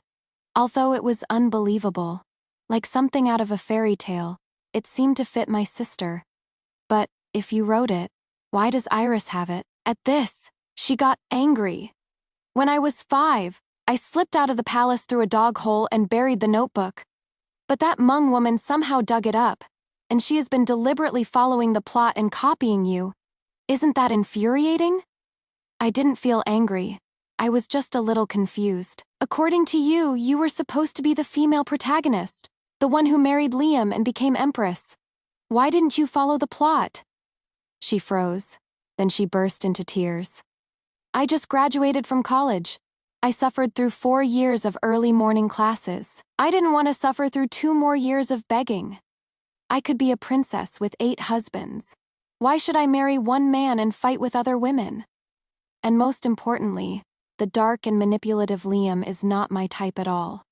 Although it was unbelievable, like something out of a fairy tale, it seemed to fit my sister. But, if you wrote it, why does Iris have it? At this, she got angry. When I was 5, I slipped out of the palace through a dog hole and buried the notebook. But that Hmong woman somehow dug it up, and she has been deliberately following the plot and copying you. Isn't that infuriating? I didn't feel angry. I was just a little confused. According to you, you were supposed to be the female protagonist, the one who married Liam and became empress. Why didn't you follow the plot? She froze. Then she burst into tears. I just graduated from college. I suffered through 4 years of early morning classes. I didn't want to suffer through 2 more years of begging. I could be a princess with 8 husbands. Why should I marry one man and fight with other women? And most importantly, the dark and manipulative Liam is not my type at all.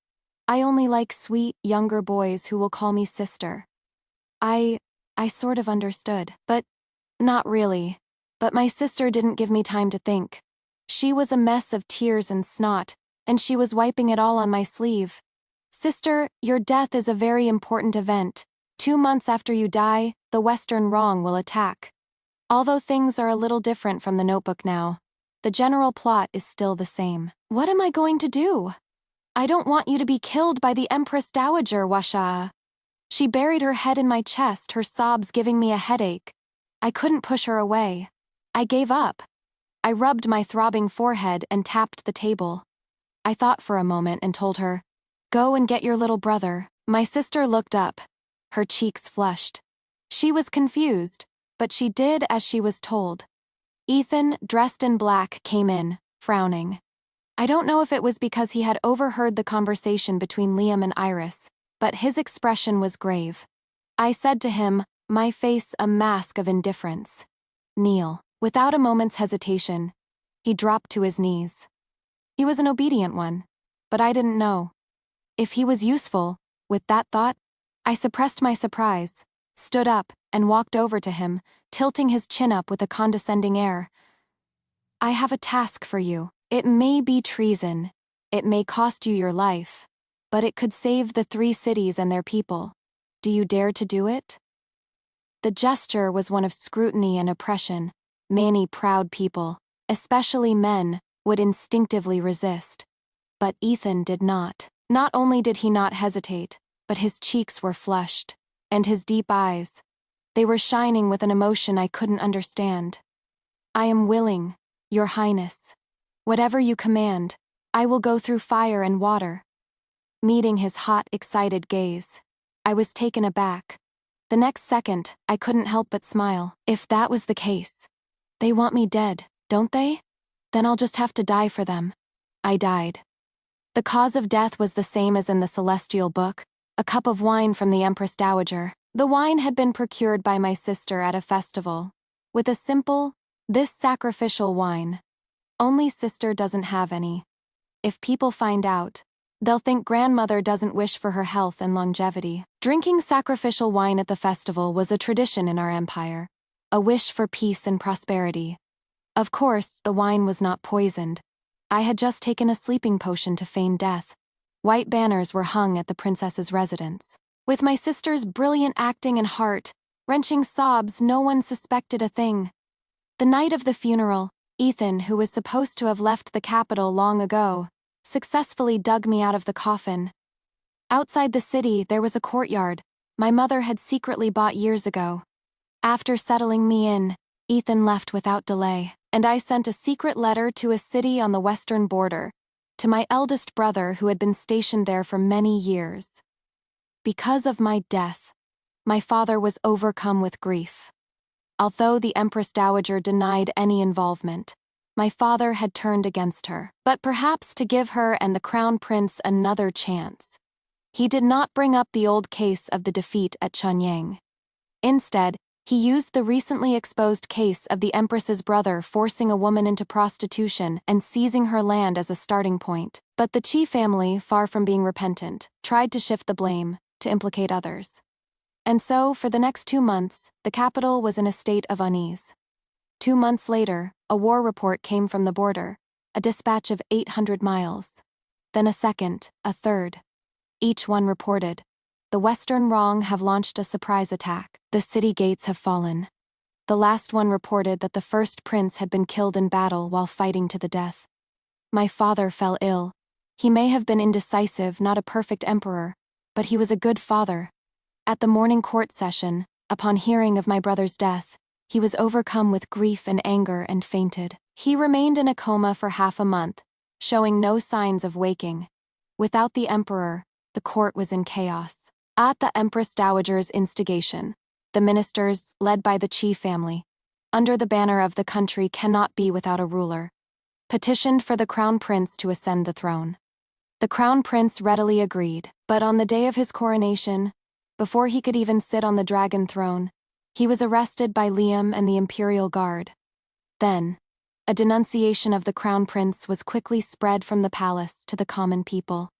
I only like sweet, younger boys who will call me sister. I sort of understood, but not really. But my sister didn't give me time to think. She was a mess of tears and snot, and she was wiping it all on my sleeve. Sister, your death is a very important event. 2 months after you die, the Western Wrong will attack. Although things are a little different from the notebook now, the general plot is still the same. What am I going to do? I don't want you to be killed by the Empress Dowager, Washa. She buried her head in my chest, her sobs giving me a headache. I couldn't push her away. I gave up. I rubbed my throbbing forehead and tapped the table. I thought for a moment and told her, "Go and get your little brother." My sister looked up. Her cheeks flushed. She was confused, but she did as she was told. Ethan, dressed in black, came in, frowning. I don't know if it was because he had overheard the conversation between Liam and Iris, but his expression was grave. I said to him, my face a mask of indifference, "Kneel." Without a moment's hesitation, he dropped to his knees. He was an obedient one, but I didn't know. If he was useful, with that thought, I suppressed my surprise, stood up, and walked over to him, tilting his chin up with a condescending air. "I have a task for you. It may be treason. It may cost you your life. But it could save the 3 cities and their people. Do you dare to do it?" The gesture was one of scrutiny and oppression. Many proud people, especially men, would instinctively resist. But Ethan did not. Not only did he not hesitate, but his cheeks were flushed, and his deep eyes, they were shining with an emotion I couldn't understand. "I am willing, Your Highness. Whatever you command, I will go through fire and water." Meeting his hot, excited gaze, I was taken aback. The next second, I couldn't help but smile. If that was the case, they want me dead, don't they? Then I'll just have to die for them. I died. The cause of death was the same as in the celestial book, a cup of wine from the Empress Dowager. The wine had been procured by my sister at a festival, with a simple, "This sacrificial wine. Only sister doesn't have any. If people find out, they'll think grandmother doesn't wish for her health and longevity." Drinking sacrificial wine at the festival was a tradition in our empire, a wish for peace and prosperity. Of course, the wine was not poisoned. I had just taken a sleeping potion to feign death. White banners were hung at the princess's residence. With my sister's brilliant acting and heart-wrenching sobs, no one suspected a thing. The night of the funeral, Ethan, who was supposed to have left the capital long ago, successfully dug me out of the coffin. Outside the city, there was a courtyard my mother had secretly bought years ago. After settling me in, Ethan left without delay, and I sent a secret letter to a city on the western border, to my eldest brother who had been stationed there for many years. Because of my death, my father was overcome with grief. Although the Empress Dowager denied any involvement, my father had turned against her. But perhaps to give her and the Crown Prince another chance, he did not bring up the old case of the defeat at Chunyang. Instead, he used the recently exposed case of the Empress's brother forcing a woman into prostitution and seizing her land as a starting point. But the Qi family, far from being repentant, tried to shift the blame, to implicate others. And so, for the next 2 months, the capital was in a state of unease. 2 months later, a war report came from the border, a dispatch of 800 miles. Then a second, a third. Each one reported, "The Western Rong have launched a surprise attack. The city gates have fallen." The last one reported that the first prince had been killed in battle while fighting to the death. My father fell ill. He may have been indecisive, not a perfect emperor, but he was a good father. At the morning court session, upon hearing of my brother's death, he was overcome with grief and anger and fainted. He remained in a coma for half a month, showing no signs of waking. Without the emperor, the court was in chaos. At the Empress Dowager's instigation, the ministers, led by the Qi family, under the banner of "The country cannot be without a ruler," petitioned for the Crown Prince to ascend the throne. The Crown Prince readily agreed, but on the day of his coronation, before he could even sit on the dragon throne, he was arrested by Liam and the Imperial Guard. Then, a denunciation of the Crown Prince was quickly spread from the palace to the common people.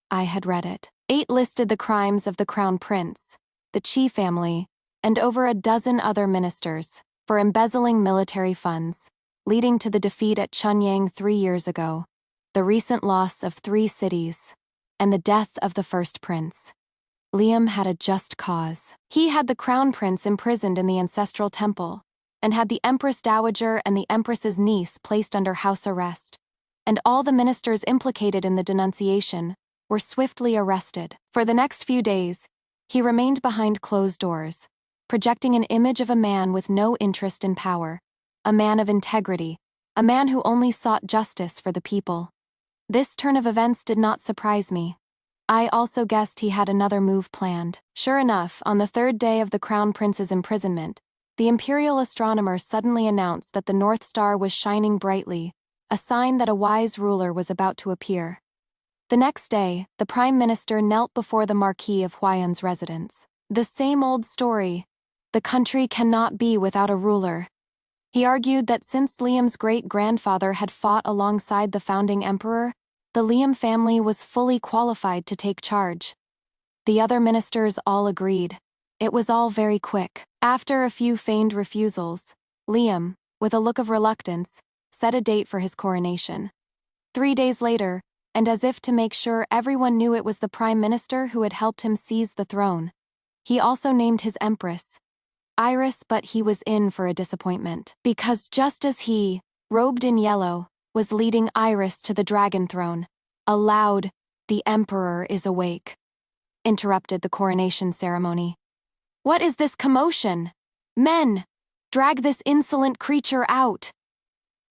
I had read it. 8 listed the crimes of the Crown Prince, the Qi family, and over a dozen other ministers, for embezzling military funds, leading to the defeat at Chunyang 3 years ago, the recent loss of 3 cities, and the death of the first prince. Liam had a just cause. He had the Crown Prince imprisoned in the ancestral temple, and had the Empress Dowager and the Empress's niece placed under house arrest, and all the ministers implicated in the denunciation were swiftly arrested. For the next few days, he remained behind closed doors, projecting an image of a man with no interest in power, a man of integrity, a man who only sought justice for the people. This turn of events did not surprise me. I also guessed he had another move planned. Sure enough, on the 3rd day of the Crown Prince's imprisonment, the imperial astronomer suddenly announced that the North Star was shining brightly, a sign that a wise ruler was about to appear. The next day, the Prime Minister knelt before the Marquis of Huayan's residence. The same old story. The country cannot be without a ruler. He argued that since Liam's great-grandfather had fought alongside the founding emperor, the Liam family was fully qualified to take charge. The other ministers all agreed. It was all very quick. After a few feigned refusals, Liam, with a look of reluctance, set a date for his coronation. 3 days later, and as if to make sure everyone knew it was the Prime Minister who had helped him seize the throne, he also named his empress, Iris. But he was in for a disappointment, because just as he, robed in yellow, was leading Iris to the dragon throne, a loud, "The Emperor is awake," interrupted the coronation ceremony. "What is this commotion? Men, drag this insolent creature out."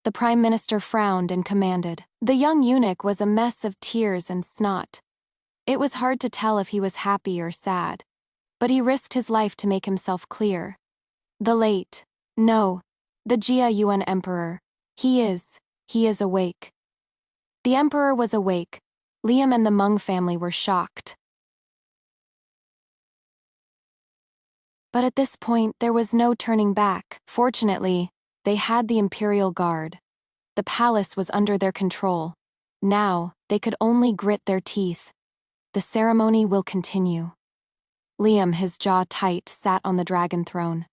The Prime Minister frowned and commanded. The young eunuch was a mess of tears and snot. It was hard to tell if he was happy or sad, but he risked his life to make himself clear. The Jia Yuan Emperor, he is awake. The Emperor was awake. Liam and the Meng family were shocked. But at this point, there was no turning back. Fortunately, they had the Imperial Guard. The palace was under their control. Now, they could only grit their teeth. The ceremony will continue. Liam, his jaw tight, sat on the dragon throne.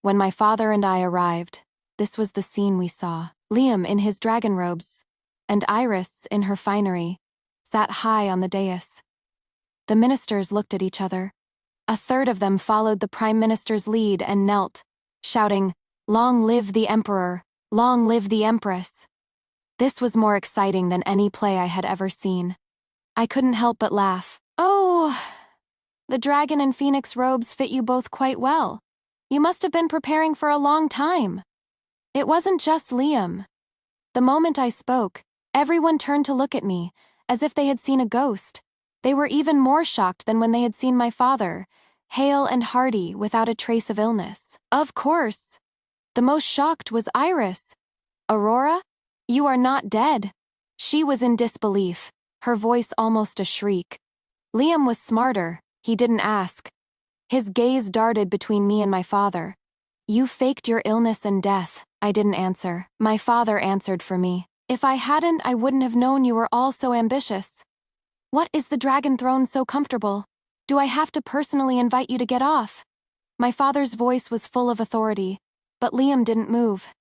When my father and I arrived, this was the scene we saw. Liam in his dragon robes, and Iris, in her finery, sat high on the dais. The ministers looked at each other. A third of them followed the Prime Minister's lead and knelt, shouting, "Long live the Emperor! Long live the Empress!" This was more exciting than any play I had ever seen. I couldn't help but laugh. "Oh, the dragon and phoenix robes fit you both quite well. You must have been preparing for a long time." It wasn't just Liam. The moment I spoke, everyone turned to look at me, as if they had seen a ghost. They were even more shocked than when they had seen my father, hale and hearty, without a trace of illness. Of course. The most shocked was Iris. "Aurora? You are not dead." She was in disbelief, her voice almost a shriek. Liam was smarter, he didn't ask. His gaze darted between me and my father. "You faked your illness and death." I didn't answer. My father answered for me. "If I hadn't, I wouldn't have known you were all so ambitious. What is the dragon throne so comfortable? Do I have to personally invite you to get off?" My father's voice was full of authority, but Liam didn't move.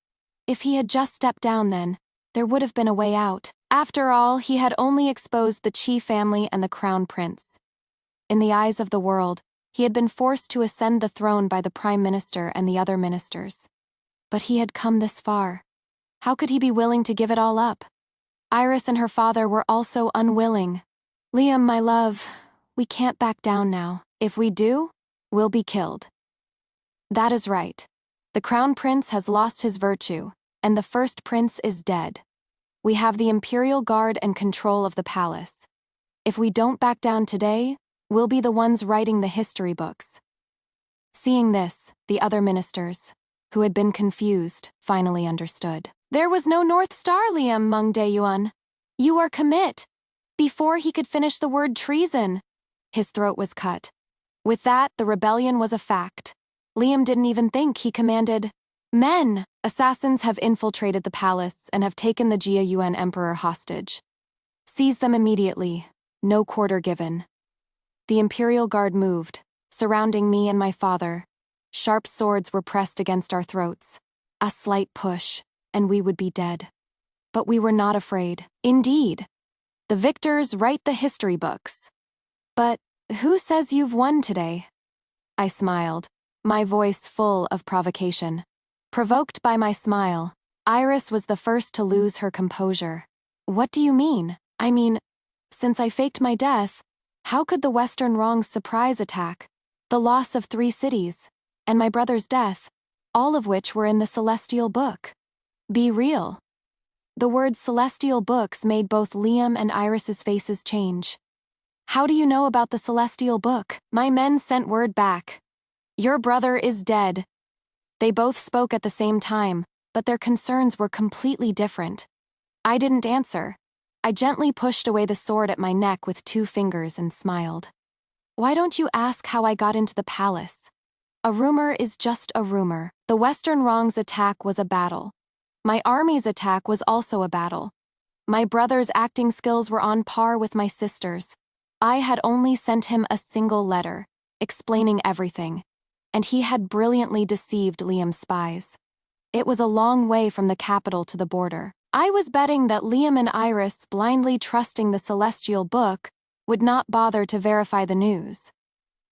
If he had just stepped down then, there would have been a way out. After all, he had only exposed the Qi family and the crown prince. In the eyes of the world, he had been forced to ascend the throne by the Prime Minister and the other ministers. But he had come this far. How could he be willing to give it all up? Iris and her father were also unwilling. "Liam, my love, we can't back down now. If we do, we'll be killed." "That is right. The crown prince has lost his virtue, and the first prince is dead. We have the Imperial Guard and control of the palace. If we don't back down today, we'll be the ones writing the history books." Seeing this, the other ministers, who had been confused, finally understood. "There was no North Star, Liam Meng Deyuan. You are commit." Before he could finish the word treason, his throat was cut. With that, the rebellion was a fact. Liam didn't even think. He commanded, "Men, assassins have infiltrated the palace and have taken the Jia Yuan Emperor hostage. Seize them immediately. No quarter given." The Imperial Guard moved, surrounding me and my father. Sharp swords were pressed against our throats. A slight push, and we would be dead. But we were not afraid. Indeed, the victors write the history books. "But who says you've won today?" I smiled, my voice full of provocation. Provoked by my smile, Iris was the first to lose her composure. "What do you mean?" "I mean, since I faked my death, how could the Western Wrong's surprise attack, the loss of 3 cities, and my brother's death, all of which were in the Celestial Book, be real?" The word Celestial Books made both Liam and Iris's faces change. "How do you know about the Celestial Book?" My men sent word back. "Your brother is dead." They both spoke at the same time, but their concerns were completely different. I didn't answer. I gently pushed away the sword at my neck with 2 fingers and smiled. "Why don't you ask how I got into the palace? A rumor is just a rumor. The Western Wrong's attack was a battle. My army's attack was also a battle. My brother's acting skills were on par with my sister's. I had only sent him a single letter, explaining everything, and he had brilliantly deceived Liam's spies. It was a long way from the capital to the border. I was betting that Liam and Iris, blindly trusting the Celestial Book, would not bother to verify the news.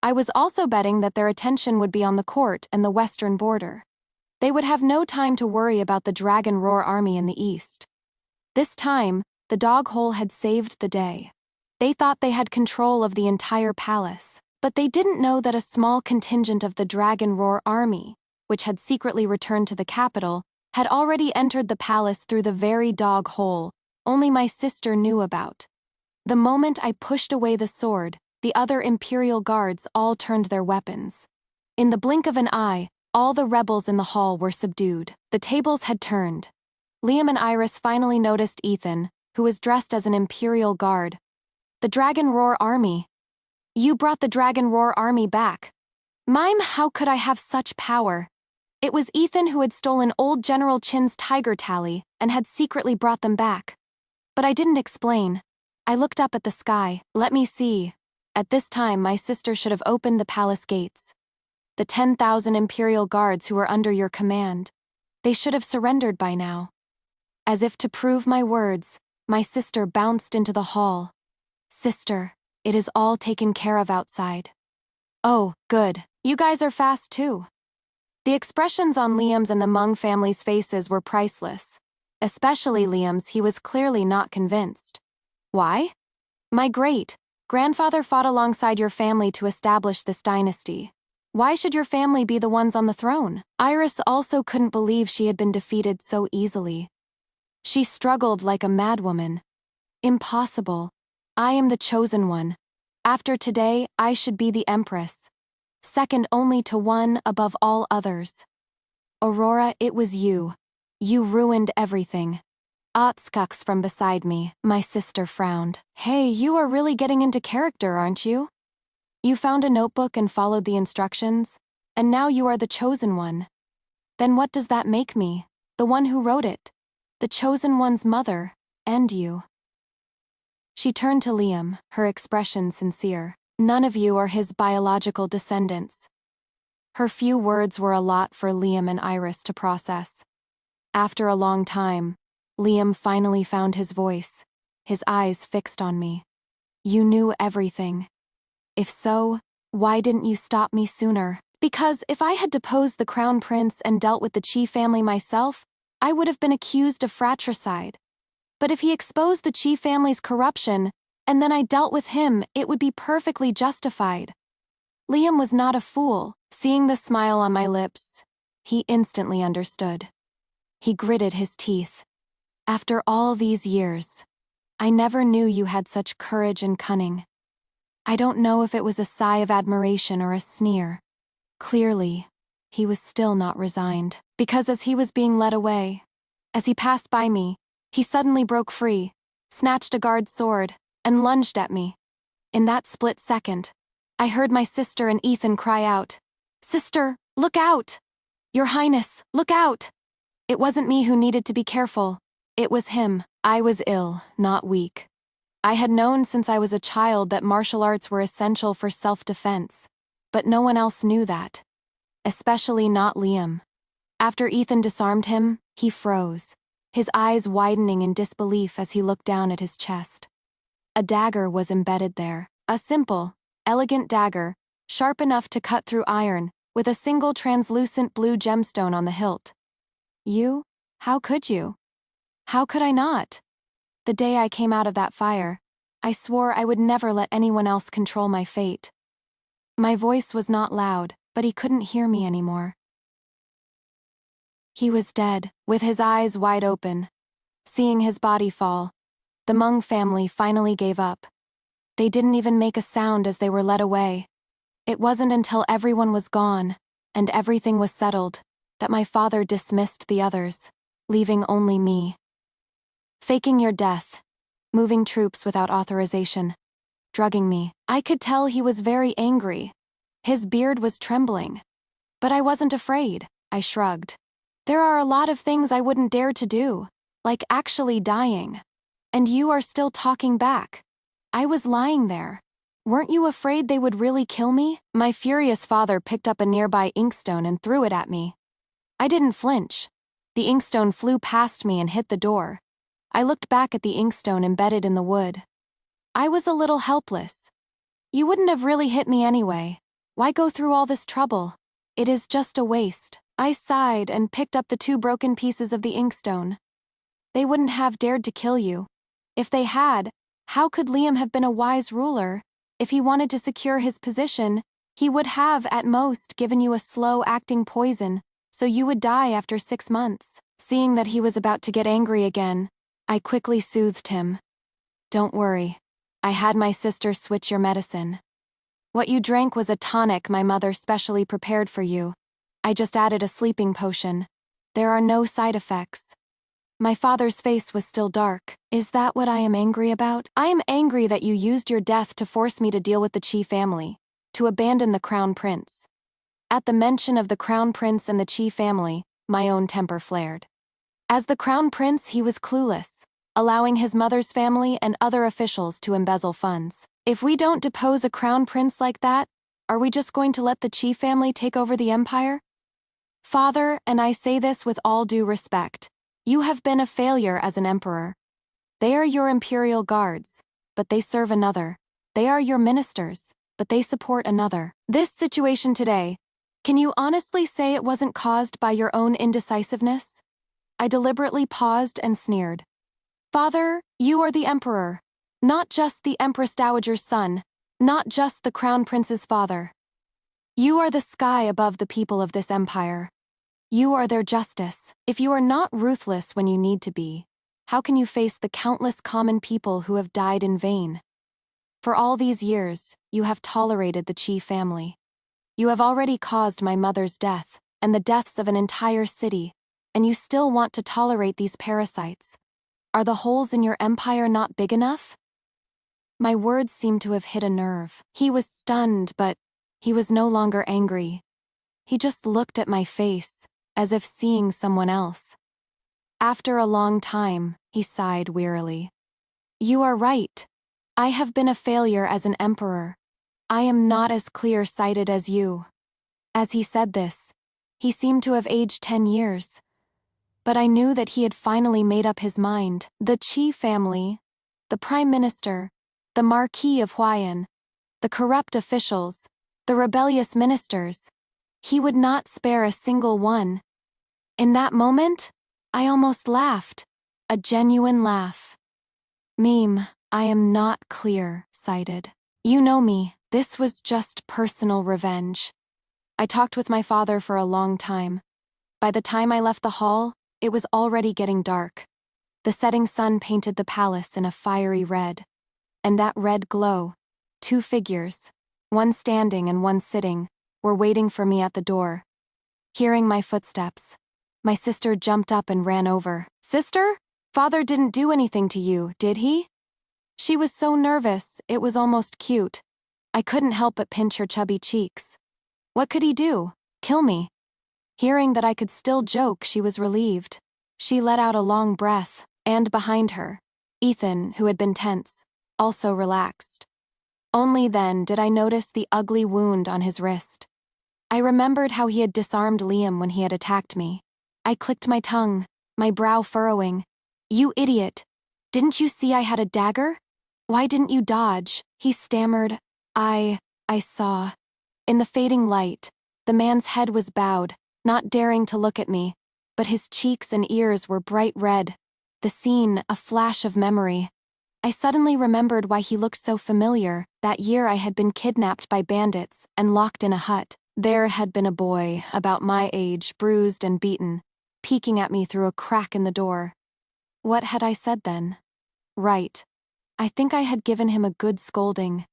I was also betting that their attention would be on the court and the western border. They would have no time to worry about the Dragon Roar army in the east. This time, the dog hole had saved the day. They thought they had control of the entire palace, but they didn't know that a small contingent of the Dragon Roar army, which had secretly returned to the capital, had already entered the palace through the very dog hole only my sister knew about. The moment I pushed away the sword, the other Imperial guards all turned their weapons. In the blink of an eye, all the rebels in the hall were subdued. The tables had turned. Liam and Iris finally noticed Ethan, who was dressed as an Imperial guard. The Dragon Roar army. You brought the Dragon Roar army back. Mime, how could I have such power? It was Ethan who had stolen old General Chin's tiger tally and had secretly brought them back. But I didn't explain. I looked up at the sky. Let me see. At this time, my sister should have opened the palace gates. The 10,000 Imperial guards who were under your command. They should have surrendered by now. As if to prove my words, my sister bounced into the hall. Sister, it is all taken care of outside. Oh, good. You guys are fast too. The expressions on Liam's and the Meng family's faces were priceless. Especially Liam's, he was clearly not convinced. Why? My great-grandfather fought alongside your family to establish this dynasty. Why should your family be the ones on the throne? Iris also couldn't believe she had been defeated so easily. She struggled like a madwoman. Impossible. I am the chosen one. After today, I should be the Empress. Second only to one above all others. Aurora, it was you. You ruined everything. Otskux from beside me, my sister frowned. Hey, you are really getting into character, aren't you? You found a notebook and followed the instructions, and now you are the chosen one. Then what does that make me? The one who wrote it. The chosen one's mother, and you. She turned to Liam, her expression sincere. None of you are his biological descendants. Her few words were a lot for Liam and Iris to process. After a long time, Liam finally found his voice, his eyes fixed on me. You knew everything. If so, why didn't you stop me sooner? Because if I had deposed the Crown Prince and dealt with the Qi family myself, I would have been accused of fratricide. But if he exposed the Qi family's corruption, and then I dealt with him, it would be perfectly justified. Liam was not a fool. Seeing the smile on my lips, he instantly understood. He gritted his teeth. After all these years, I never knew you had such courage and cunning. I don't know if it was a sigh of admiration or a sneer. Clearly, he was still not resigned, because as he was being led away, as he passed by me, he suddenly broke free, snatched a guard's sword, and lunged at me. In that split second, I heard my sister and Ethan cry out, "Sister, look out! Your Highness, look out!" It wasn't me who needed to be careful. It was him. I was ill, not weak. I had known since I was a child that martial arts were essential for self-defense, but no one else knew that. Especially not Liam. After Ethan disarmed him, he froze, his eyes widening in disbelief as he looked down at his chest. A dagger was embedded there, a simple, elegant dagger, sharp enough to cut through iron, with a single translucent blue gemstone on the hilt. You? How could you? How could I not? The day I came out of that fire, I swore I would never let anyone else control my fate. My voice was not loud, but he couldn't hear me anymore. He was dead, with his eyes wide open. Seeing his body fall, the Meng family finally gave up. They didn't even make a sound as they were led away. It wasn't until everyone was gone, and everything was settled, that my father dismissed the others, leaving only me. Faking your death, moving troops without authorization, drugging me. I could tell he was very angry. His beard was trembling. But I wasn't afraid, I shrugged. There are a lot of things I wouldn't dare to do, like actually dying. And you are still talking back. I was lying there. Weren't you afraid they would really kill me? My furious father picked up a nearby inkstone and threw it at me. I didn't flinch. The inkstone flew past me and hit the door. I looked back at the inkstone embedded in the wood. I was a little helpless. You wouldn't have really hit me anyway. Why go through all this trouble? It is just a waste. I sighed and picked up the 2 broken pieces of the inkstone. They wouldn't have dared to kill you. If they had, How could Liam have been a wise ruler? If he wanted to secure his position, he would have, at most, given you a slow-acting poison, so you would die after 6 months. Seeing that he was about to get angry again, I quickly soothed him. Don't worry. I had my sister switch your medicine. What you drank was a tonic my mother specially prepared for you. I just added a sleeping potion. There are no side effects. My father's face was still dark. Is that what I am angry about? I am angry that you used your death to force me to deal with the Qi family, to abandon the crown prince. At the mention of the crown prince and the Qi family, my own temper flared. As the crown prince, he was clueless, allowing his mother's family and other officials to embezzle funds. If we don't depose a crown prince like that, are we just going to let the Qi family take over the empire? Father, and I say this with all due respect, you have been a failure as an emperor. They are your imperial guards, but they serve another. They are your ministers, but they support another. This situation today, can you honestly say it wasn't caused by your own indecisiveness? I deliberately paused and sneered. Father, you are the emperor, not just the Empress Dowager's son, not just the crown prince's father. You are the sky above the people of this empire. You are their justice. If you are not ruthless when you need to be, how can you face the countless common people who have died in vain? For all these years, you have tolerated the Qi family. You have already caused my mother's death, and the deaths of an entire city, and you still want to tolerate these parasites. Are the holes in your empire not big enough? My words seemed to have hit a nerve. He was stunned, but he was no longer angry. He just looked at my face, as if seeing someone else. After a long time, he sighed wearily. You are right. I have been a failure as an emperor. I am not as clear-sighted as you. As he said this, he seemed to have aged 10 years. But I knew that he had finally made up his mind. The Qi family, the Prime Minister, the Marquis of Huayan, the corrupt officials, the rebellious ministers. He would not spare a single one. In that moment, I almost laughed. A genuine laugh. Meme, I am not clear-sighted. You know me, this was just personal revenge. I talked with my father for a long time. By the time I left the hall, it was already getting dark. The setting sun painted the palace in a fiery red. And that red glow, 2 figures, one standing and one sitting, were waiting for me at the door. Hearing my footsteps, my sister jumped up and ran over. Sister? Father didn't do anything to you, did he? She was so nervous, it was almost cute. I couldn't help but pinch her chubby cheeks. What could he do? Kill me? Hearing that I could still joke, she was relieved. She let out a long breath, and behind her, Ethan, who had been tense, also relaxed. Only then did I notice the ugly wound on his wrist. I remembered how he had disarmed Liam when he had attacked me. I clicked my tongue, my brow furrowing. You idiot! Didn't you see I had a dagger? Why didn't you dodge? He stammered. I saw. In the fading light, the man's head was bowed, not daring to look at me, but his cheeks and ears were bright red. The scene, a flash of memory. I suddenly remembered why he looked so familiar. That year I had been kidnapped by bandits and locked in a hut. There had been a boy, about my age, bruised and beaten, peeking at me through a crack in the door. What had I said then? Right. I think I had given him a good scolding.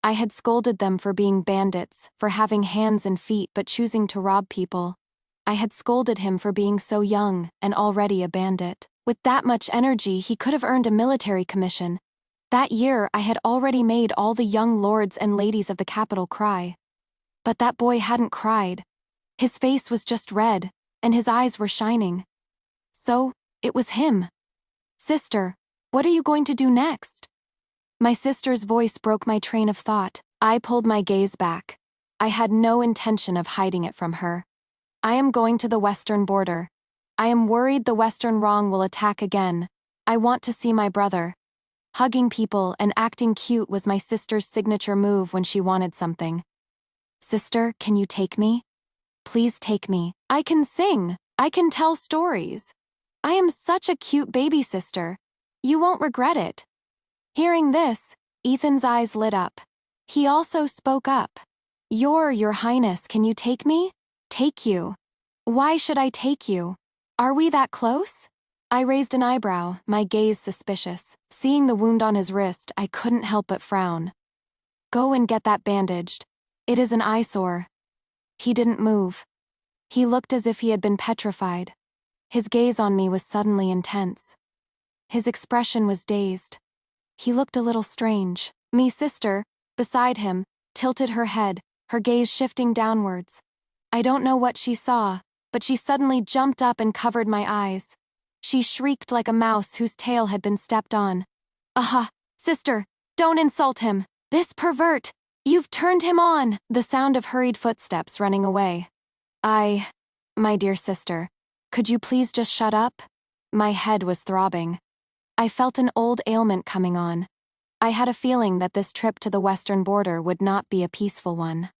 I had scolded them for being bandits, for having hands and feet but choosing to rob people. I had scolded him for being so young and already a bandit. With that much energy, he could have earned a military commission. That year, I had already made all the young lords and ladies of the capital cry. But that boy hadn't cried. His face was just red, and his eyes were shining. So, it was him. Sister, what are you going to do next? My sister's voice broke my train of thought. I pulled my gaze back. I had no intention of hiding it from her. I am going to the western border. I am worried the Western Wrong will attack again. I want to see my brother. Hugging people and acting cute was my sister's signature move when she wanted something. Sister, can you take me? Please take me. I can sing. I can tell stories. I am such a cute baby sister. You won't regret it. Hearing this, Ethan's eyes lit up. He also spoke up. Your Highness, can you take me? Take you? Why should I take you? Are we that close? I raised an eyebrow, my gaze suspicious. Seeing the wound on his wrist, I couldn't help but frown. Go and get that bandaged. It is an eyesore. He didn't move. He looked as if he had been petrified. His gaze on me was suddenly intense. His expression was dazed. He looked a little strange. Me sister, beside him, tilted her head, her gaze shifting downwards. I don't know what she saw, but she suddenly jumped up and covered my eyes. She shrieked like a mouse whose tail had been stepped on. Aha, sister, don't insult him. This pervert, you've turned him on. The sound of hurried footsteps running away. My dear sister, could you please just shut up? My head was throbbing. I felt an old ailment coming on. I had a feeling that this trip to the western border would not be a peaceful one.